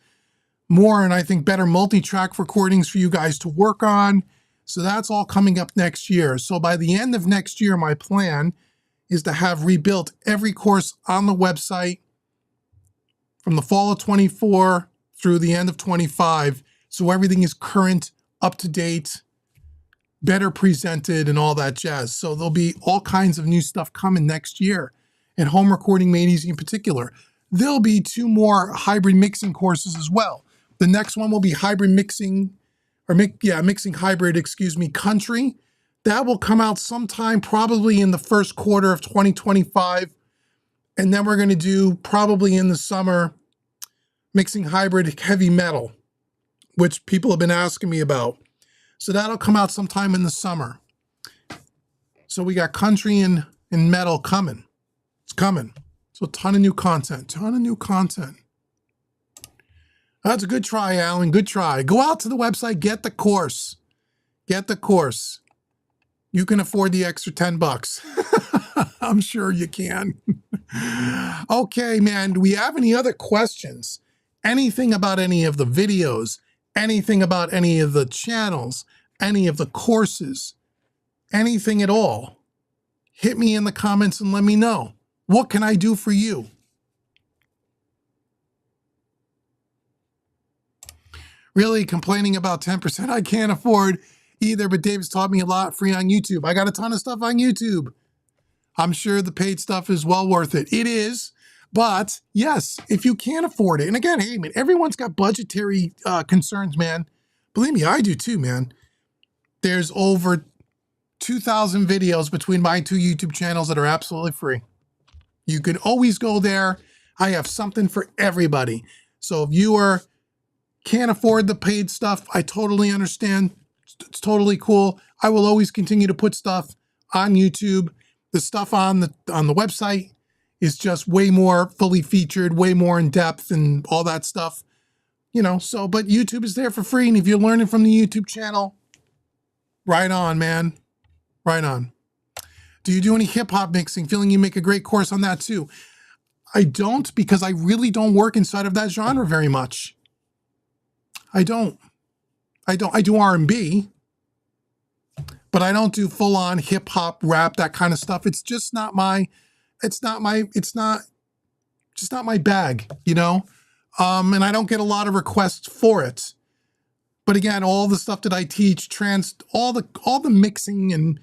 A: more, and I think better multi-track recordings for you guys to work on. So that's all coming up next year. So by the end of next year, my plan is to have rebuilt every course on the website from the fall of 24 through the end of 25. So everything is current, up to date, better presented, and all that jazz. So there'll be all kinds of new stuff coming next year, and home recording made easy in particular. There'll be 2 more hybrid mixing courses as well. The next one will be hybrid mixing, or mixing hybrid, country. That will come out sometime probably in the first quarter of 2025. And then we're going to do probably in the summer mixing hybrid heavy metal, which people have been asking me about. So that'll come out sometime in the summer. So we got country and metal coming. It's coming. So a ton of new content, That's a good try, Alan. Good try. Go out to the website, get the course. Get the course. You can afford the extra $10. I'm sure you can. Okay, man. Do we have any other questions? Anything about any of the videos? Anything about any of the channels? Any of the courses? Anything at all? Hit me in the comments and let me know. What can I do for you? Really complaining about 10% I can't afford either, but Dave's taught me a lot free on YouTube. I got a ton of stuff on YouTube. I'm sure the paid stuff is well worth it. It is, but yes, if you can't afford it, and again, hey man, everyone's got budgetary concerns, man. Believe me, I do too, man. There's over 2,000 videos between my 2 YouTube channels that are absolutely free. You can always go there. I have something for everybody. So if you can't afford the paid stuff, I totally understand. It's totally cool. I will always continue to put stuff on YouTube. The stuff on the website is just way more fully featured, way more in depth and all that stuff. You know, so, but YouTube is there for free. And if you're learning from the YouTube channel, right on, man. Right on. Do you do any hip hop mixing? Feeling you make a great course on that too. I don't, because I really don't work inside of that genre very much. I do R&B, but I don't do full on hip hop, rap, that kind of stuff. It's just not my bag, you know? And I don't get a lot of requests for it. But again, all the stuff that I teach, all the mixing and,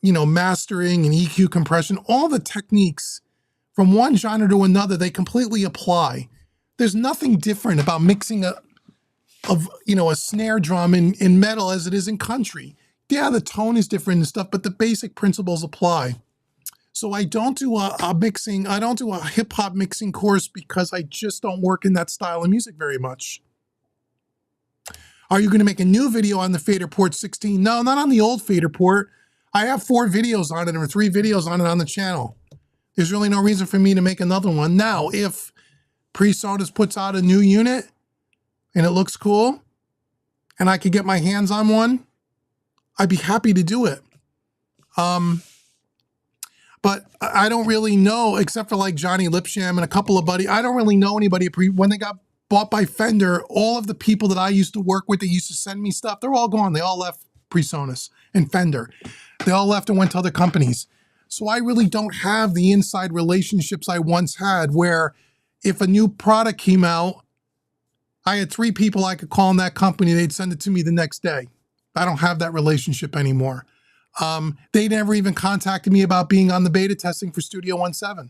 A: you know, mastering and EQ compression, all the techniques from one genre to another, they completely apply. There's nothing different about mixing a snare drum in metal as it is in country. Yeah, the tone is different and stuff, but the basic principles apply. So I don't do I don't do a hip hop mixing course because I just don't work in that style of music very much. Are you going to make a new video on the Fader Port 16? No, not on the old Fader Port. I have 4 videos on it or 3 videos on it on the channel. There's really no reason for me to make another one. Now, if PreSonus puts out a new unit and it looks cool and I could get my hands on one, I'd be happy to do it. But I don't really know, except for like Johnny Lipsham and a couple of buddies, I don't really know anybody. When they got bought by Fender, all of the people that I used to work with that used to send me stuff, they're all gone. They all left PreSonus and Fender. They all left and went to other companies. So I really don't have the inside relationships I once had, where if a new product came out, I had 3 people I could call in that company, they'd send it to me the next day. I don't have that relationship anymore. They never even contacted me about being on the beta testing for Studio 1.7.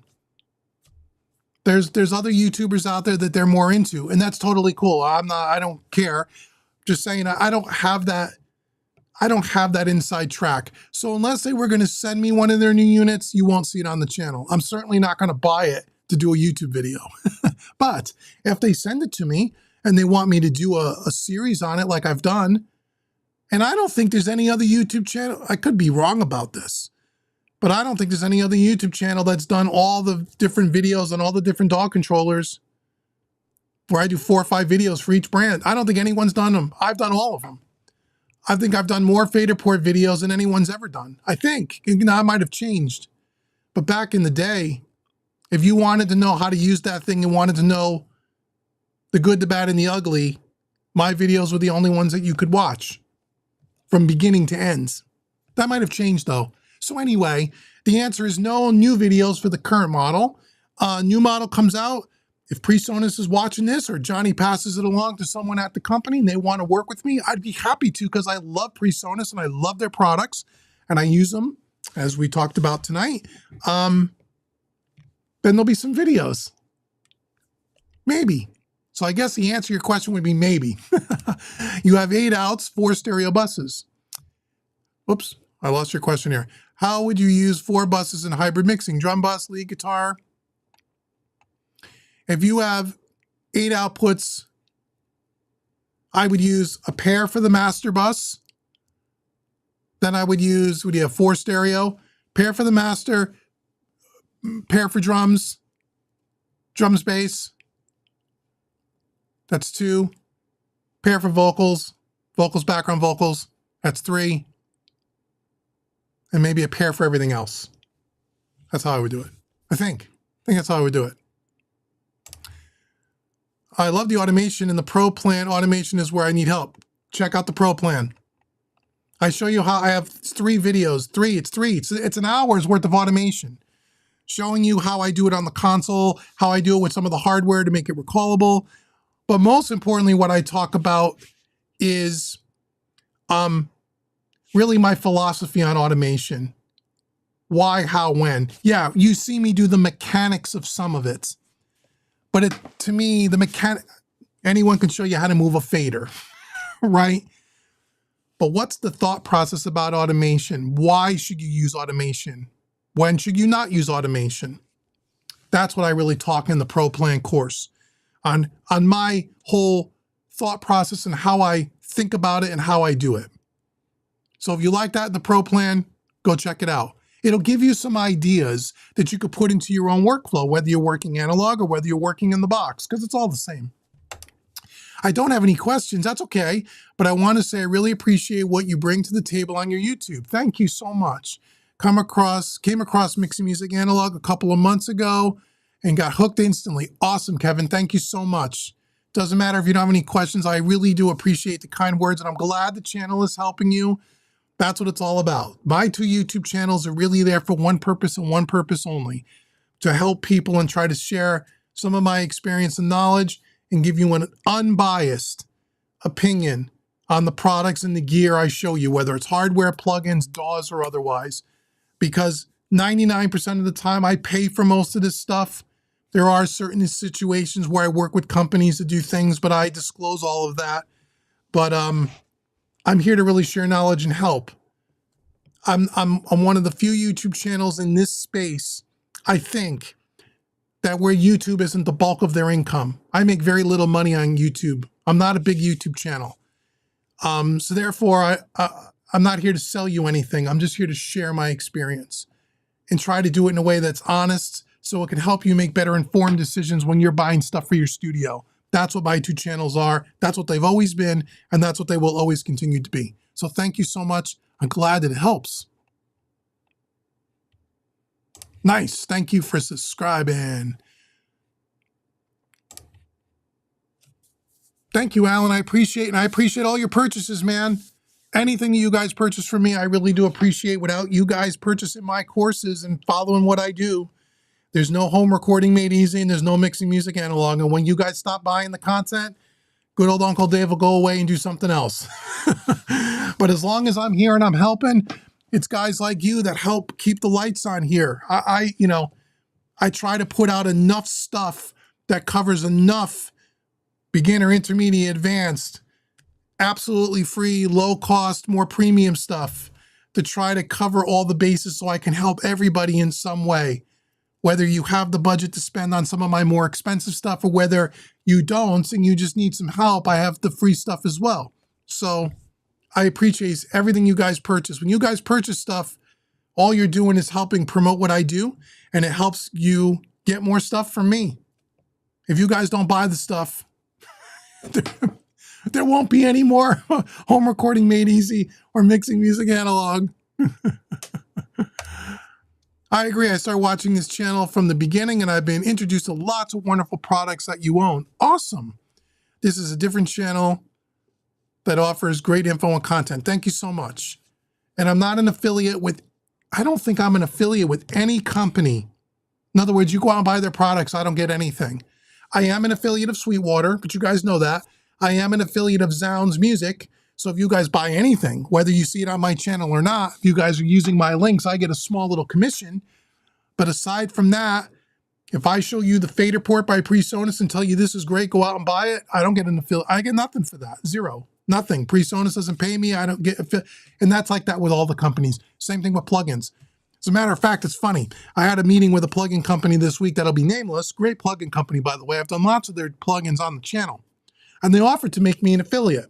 A: There's other YouTubers out there that they're more into, and that's totally cool. I don't care. Just saying, I don't have that inside track. So unless they were going to send me one of their new units, you won't see it on the channel. I'm certainly not going to buy it to do a YouTube video. But if they send it to me and they want me to do a series on it like I've done, and I don't think there's any other YouTube channel, I could be wrong about this, but I don't think there's any other YouTube channel that's done all the different videos on all the different DAW controllers where I do 4 or 5 videos for each brand. I don't think anyone's done them. I've done all of them. I think I've done more Fader Port videos than anyone's ever done. I think. Now, I might have changed. But back in the day, if you wanted to know how to use that thing and wanted to know the good, the bad, and the ugly, my videos were the only ones that you could watch from beginning to ends. That might have changed, though. So anyway, the answer is no new videos for the current model. New model comes out. If PreSonus is watching this or Johnny passes it along to someone at the company and they want to work with me, I'd be happy to, because I love PreSonus and I love their products and I use them, as we talked about tonight. Then there'll be some videos. Maybe. So I guess the answer to your question would be maybe. You have 8 outs, 4 stereo buses. Oops, I lost your question here. How would you use 4 buses in hybrid mixing? Drum bus, lead guitar. If you have 8 outputs, I would use a pair for the master bus. Then I would use, would you have 4 stereo? Pair for the master, pair for drums, drums bass. That's 2. Pair for vocals, vocals, background vocals. That's 3. And maybe a pair for everything else. That's how I would do it. I think that's how I would do it. I love the automation in the Pro Plan. Automation is where I need help. Check out the Pro Plan. I show you how I have 3 videos. It's an hour's worth of automation. Showing you how I do it on the console, how I do it with some of the hardware to make it recallable. But most importantly, what I talk about is really my philosophy on automation. Why, how, when. Yeah, you see me do the mechanics of some of it. But to me, anyone can show you how to move a fader, right? But what's the thought process about automation? Why should you use automation? When should you not use automation? That's what I really talk in the Pro Plan course on my whole thought process and how I think about it and how I do it. So if you like that in the Pro Plan, go check it out. It'll give you some ideas that you could put into your own workflow, whether you're working analog or whether you're working in the box, because it's all the same. I don't have any questions. That's okay. But I want to say I really appreciate what you bring to the table on your YouTube. Thank you so much. Came across Mixing Music Analog a couple of months ago and got hooked instantly. Awesome, Kevin. Thank you so much. Doesn't matter if you don't have any questions. I really do appreciate the kind words, and I'm glad the channel is helping you. That's what it's all about. My 2 YouTube channels are really there for one purpose and one purpose only, to help people and try to share some of my experience and knowledge and give you an unbiased opinion on the products and the gear I show you, whether it's hardware, plugins, DAWs, or otherwise, because 99% of the time, I pay for most of this stuff. There are certain situations where I work with companies to do things, but I disclose all of that. But I'm here to really share knowledge and help. I'm one of the few YouTube channels in this space, I think, that where YouTube isn't the bulk of their income. I make very little money on YouTube. I'm not a big YouTube channel. So therefore, I'm not here to sell you anything. I'm just here to share my experience and try to do it in a way that's honest so it can help you make better informed decisions when you're buying stuff for your studio. That's what my two channels are. That's what they've always been, and that's what they will always continue to be. So thank you so much. I'm glad that it helps. Nice. Thank you for subscribing. Thank you, Alan. I appreciate all your purchases, man. Anything that you guys purchase from me, I really do appreciate. Without you guys purchasing my courses and following what I do, there's no home recording made easy and there's no mixing music analog. And when you guys stop buying the content, good old Uncle Dave will go away and do something else. But as long as I'm here and I'm helping, it's guys like you that help keep the lights on here. I try to put out enough stuff that covers enough beginner, intermediate, advanced, absolutely free, low cost, more premium stuff to try to cover all the bases so I can help everybody in some way. Whether you have the budget to spend on some of my more expensive stuff or whether you don't and you just need some help, I have the free stuff as well. So I appreciate everything you guys purchase. When you guys purchase stuff, all you're doing is helping promote what I do, and it helps you get more stuff from me. If you guys don't buy the stuff, there won't be any more home recording made easy or mixing music analog. I agree. I started watching this channel from the beginning and I've been introduced to lots of wonderful products that you own. Awesome. This is a different channel that offers great info and content. Thank you so much. And I'm not an affiliate with, I don't think I'm an affiliate with any company. In other words, you go out and buy their products, I don't get anything. I am an affiliate of Sweetwater, but you guys know that. I am an affiliate of Zounds Music. So if you guys buy anything, whether you see it on my channel or not, if you guys are using my links, I get a small little commission. But aside from that, if I show you the fader port by PreSonus and tell you this is great, go out and buy it, I don't get an affiliate. I get nothing for that. Zero. Nothing. PreSonus doesn't pay me. I don't get and that's like that with all the companies. Same thing with plugins. As a matter of fact, it's funny. I had a meeting with a plugin company this week that'll be nameless. Great plugin company, by the way. I've done lots of their plugins on the channel. And they offered to make me an affiliate.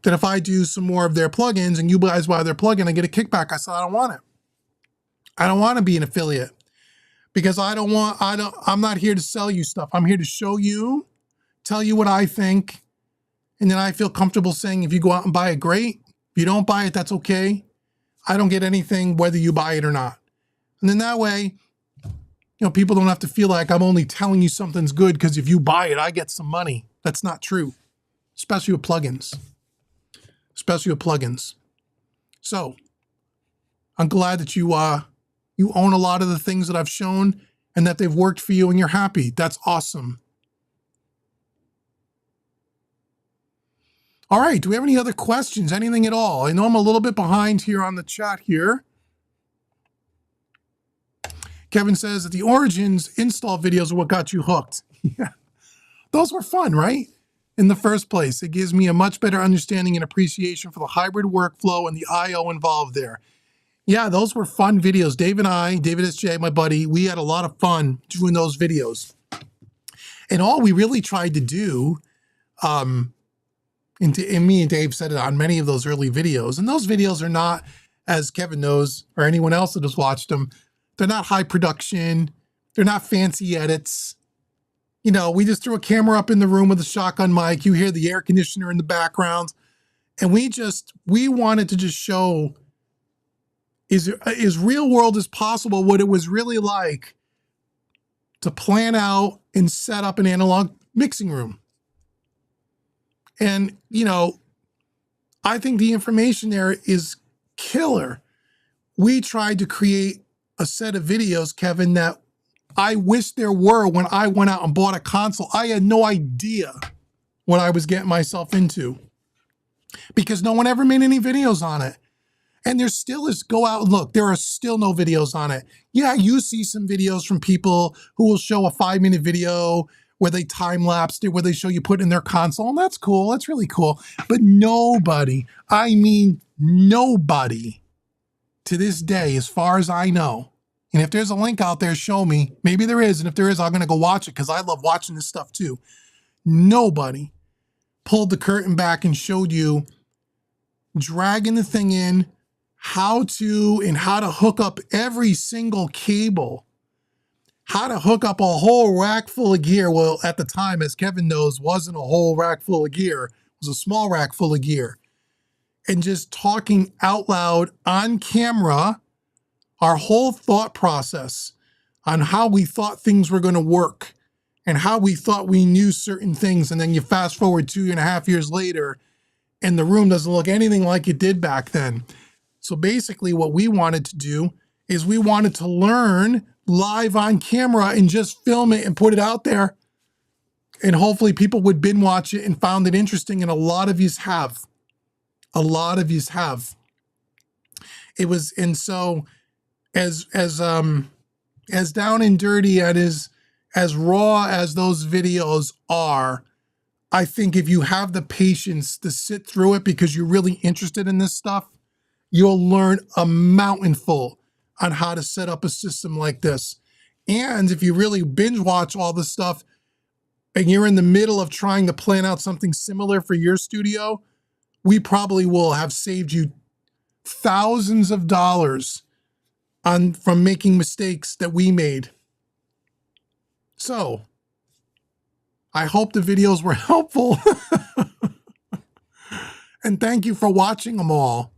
A: That if I do some more of their plugins and you guys buy their plugin, I get a kickback. I said, I don't want it. I don't want to be an affiliate because I'm not here to sell you stuff. I'm here to show you, tell you what I think. And then I feel comfortable saying, if you go out and buy it, great. If you don't buy it, that's okay. I don't get anything whether you buy it or not. And then that way, people don't have to feel like I'm only telling you something's good because if you buy it, I get some money. That's not true, especially with plugins. So I'm glad that you own a lot of the things that I've shown and that they've worked for you and you're happy. That's awesome. All right, do we have any other questions? Anything at all? I know I'm a little bit behind here on the chat here. Kevin says that the Origins install videos are what got you hooked. Yeah. Those were fun, right? In the first place, it gives me a much better understanding and appreciation for the hybrid workflow and the I/O involved there. Yeah, those were fun videos. Dave and I, David S.J., my buddy, we had a lot of fun doing those videos. And all we really tried to do, and me and Dave said it on many of those early videos, and those videos are not, as Kevin knows, or anyone else that has watched them, they're not high production, they're not fancy edits. We just threw a camera up in the room with a shotgun mic. You hear the air conditioner in the background. And we wanted to just show as real world as possible what it was really like to plan out and set up an analog mixing room. And, I think the information there is killer. We tried to create a set of videos, Kevin, that I wish there were when I went out and bought a console. I had no idea what I was getting myself into because no one ever made any videos on it. And there still is, go out and look, there are still no videos on it. Yeah, you see some videos from people who will show a 5-minute video where they time-lapsed it, where they show you put in their console, and that's cool, that's really cool. But nobody, I mean nobody, to this day, as far as I know, and if there's a link out there, show me. Maybe there is, and if there is, I'm gonna go watch it because I love watching this stuff too. Nobody pulled the curtain back and showed you dragging the thing in, how to hook up every single cable, how to hook up a whole rack full of gear. Well, at the time, as Kevin knows, wasn't a whole rack full of gear. It was a small rack full of gear. And just talking out loud on camera, our whole thought process on how we thought things were going to work and how we thought we knew certain things. And then you fast forward 2.5 years later, and the room doesn't look anything like it did back then. So basically what we wanted to do is we wanted to learn live on camera and just film it and put it out there. And hopefully people would binge watch it and found it interesting. And a lot of yous have. A lot of yous have. It was, and so as down and dirty as raw as those videos are, I think if you have the patience to sit through it because you're really interested in this stuff, you'll learn a mountainful on how to set up a system like this. And if you really binge watch all this stuff and you're in the middle of trying to plan out something similar for your studio, we probably will have saved you thousands of dollars from making mistakes that we made. So, I hope the videos were helpful. And thank you for watching them all.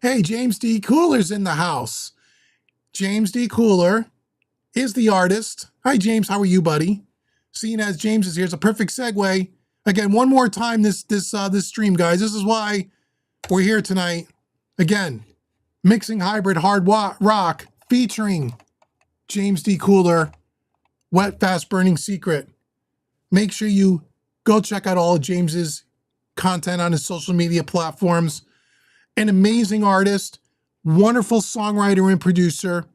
A: Hey, James D. Cooler's in the house. James D. Cooler is the artist. Hi, James. How are you, buddy? Seeing as James is here, it's a perfect segue. Again, one more time this stream, guys. This is why we're here tonight. Again, Mixing Hybrid Hard Rock featuring James D. Cooler, Wet Fast Burning Secret. Make sure you go check out all of James's content on his social media platforms. An amazing artist, wonderful songwriter and producer.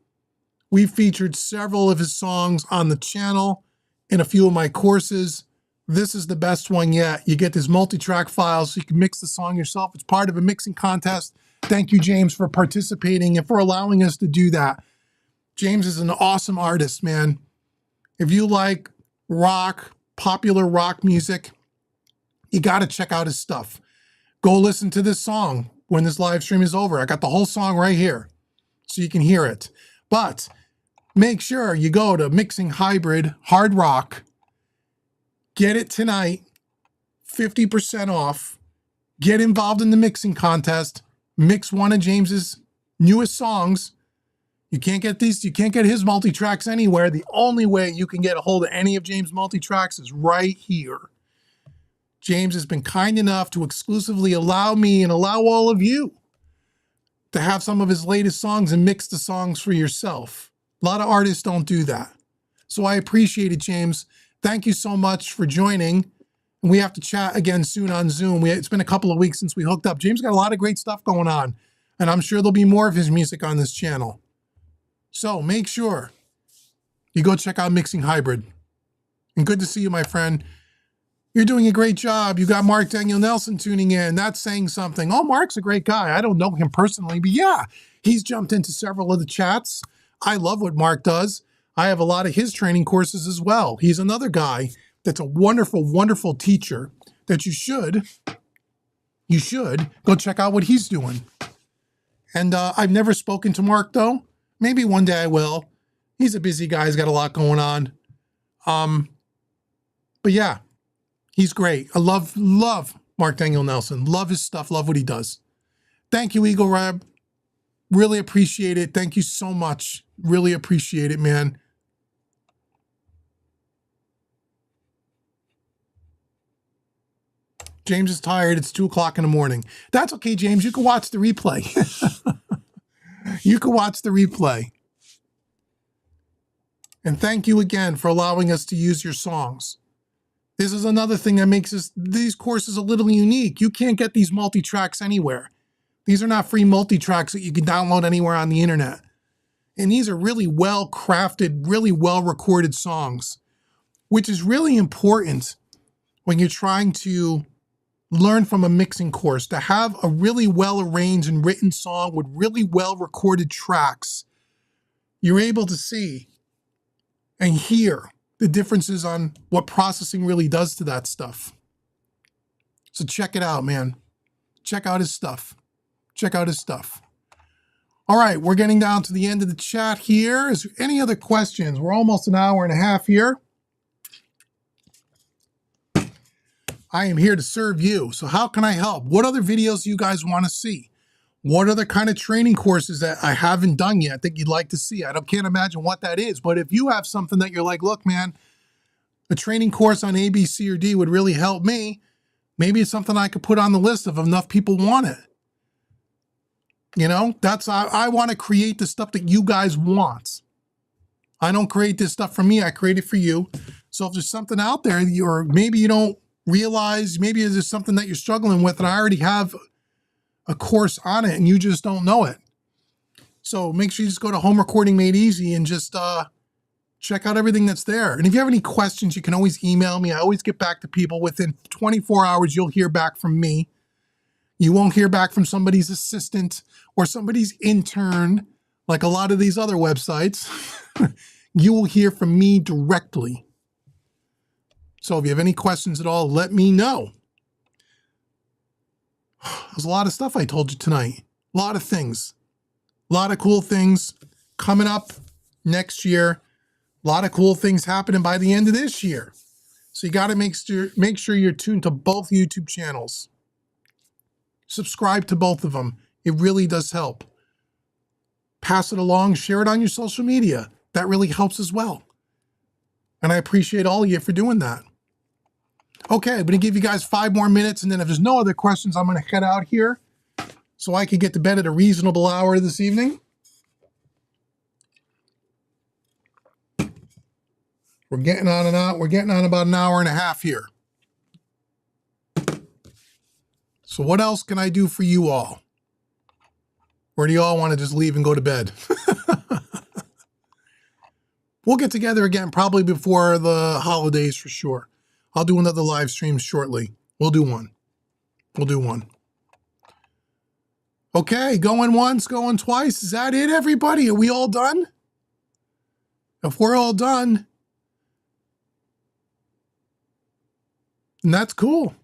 A: We've featured several of his songs on the channel in a few of my courses. This is the best one yet. You get this multi-track file so you can mix the song yourself. It's part of a mixing contest. Thank you, James, for participating and for allowing us to do that. James is an awesome artist, man. If you like rock, popular rock music, you got to check out his stuff. Go listen to this song when this live stream is over. I got the whole song right here so you can hear it. But make sure you go to Mixing Hybrid Hard Rock. Get it tonight, 50% off. Get involved in the mixing contest. Mix one of James's newest songs. You can't get his multi-tracks anywhere. The only way you can get a hold of any of James' multi-tracks is right here. James has been kind enough to exclusively allow me and allow all of you to have some of his latest songs and mix the songs for yourself. A lot of artists don't do that. So I appreciate it, James. Thank you so much for joining. And we have to chat again soon on Zoom. It's been a couple of weeks since we hooked up. James got a lot of great stuff going on, and I'm sure there'll be more of his music on this channel. So make sure you go check out Mixing Hybrid. And good to see you, my friend. You're doing a great job. You got Mark Daniel Nelson tuning in. That's saying something. Oh, Mark's a great guy. I don't know him personally, but yeah, he's jumped into several of the chats. I love what Mark does. I have a lot of his training courses as well. He's another guy that's a wonderful, wonderful teacher that you should go check out what he's doing. And I've never spoken to Mark, though. Maybe one day I will. He's a busy guy. He's got a lot going on. But yeah, he's great. I love Mark Daniel Nelson. Love his stuff. Love what he does. Thank you, Eagle Rab. Really appreciate it. Thank you so much. Really appreciate it, man. James is tired. It's 2 o'clock in the morning. That's okay, James. You can watch the replay. You can watch the replay. And thank you again for allowing us to use your songs. This is another thing that makes these courses a little unique. You can't get these multi-tracks anywhere. These are not free multi-tracks that you can download anywhere on the internet. And these are really well crafted, really well recorded songs, which is really important when you're trying to learn from a mixing course. To have a really well arranged and written song with really well recorded tracks, you're able to see and hear the differences on what processing really does to that stuff. So check it out, man. Check out his stuff. Check out his stuff. All right, we're getting down to the end of the chat here. Is there any other questions? We're almost an hour and a half here. I am here to serve you. So how can I help? What other videos do you guys want to see? What other kind of training courses that I haven't done yet that you'd like to see? Can't imagine what that is. But if you have something that you're like, look, man, a training course on A, B, C, or D would really help me, maybe it's something I could put on the list if enough people want it. You know, I want to create the stuff that you guys want. I don't create this stuff for me. I create it for you. So if there's something out there, or maybe you don't realize, maybe there's something that you're struggling with and I already have a course on it and you just don't know it. So make sure you just go to Home Recording Made Easy and just check out everything that's there. And if you have any questions, you can always email me. I always get back to people. Within 24 hours, you'll hear back from me. You won't hear back from somebody's assistant or somebody's intern, like a lot of these other websites. You will hear from me directly. So if you have any questions at all, let me know. There's a lot of stuff I told you tonight. A lot of things. A lot of cool things coming up next year. A lot of cool things happening by the end of this year. So you got to make sure you're tuned to both YouTube channels. Subscribe to both of them. It really does help. Pass it along, share it on your social media. That really helps as well. And I appreciate all of you for doing that. Okay, I'm going to give you guys 5 more minutes, and then if there's no other questions, I'm going to head out here so I can get to bed at a reasonable hour this evening. We're getting on and out. We're getting on about an hour and a half here. So what else can I do for you all? Or do you all want to just leave and go to bed? We'll get together again probably before the holidays for sure. I'll do another live stream shortly. We'll do one. We'll do one. Okay, going once, going twice. Is that it, everybody? Are we all done? If we're all done, then that's cool.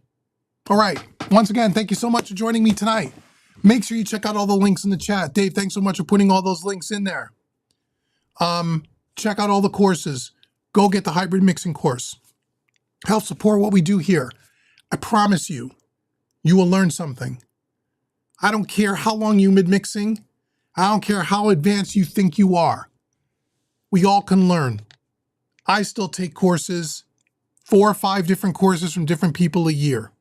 A: All right. Once again, thank you so much for joining me tonight. Make sure you check out all the links in the chat. Dave, thanks so much for putting all those links in there. Check out all the courses. Go get the hybrid mixing course. Help support what we do here. I promise you, you will learn something. I don't care how long you've been mixing. I don't care how advanced you think you are. We all can learn. I still take courses, 4 or 5 different courses from different people a year.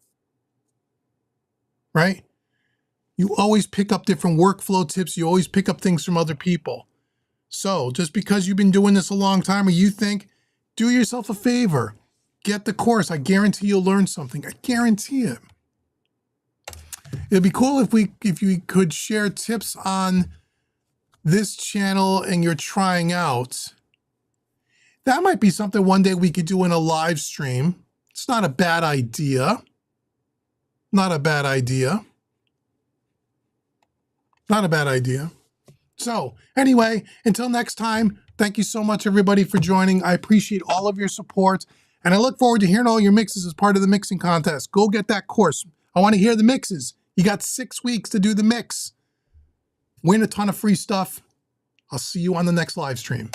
A: Right? You always pick up different workflow tips. You always pick up things from other people. So just because you've been doing this a long time or you think, do yourself a favor. Get the course. I guarantee you'll learn something. I guarantee it. It'd be cool if you could share tips on this channel and you're trying out. That might be something one day we could do in a live stream. It's not a bad idea. Not a bad idea. Not a bad idea. So anyway, until next time, thank you so much, everybody, for joining. I appreciate all of your support. And I look forward to hearing all your mixes as part of the mixing contest. Go get that course. I want to hear the mixes. You got 6 weeks to do the mix. Win a ton of free stuff. I'll see you on the next live stream.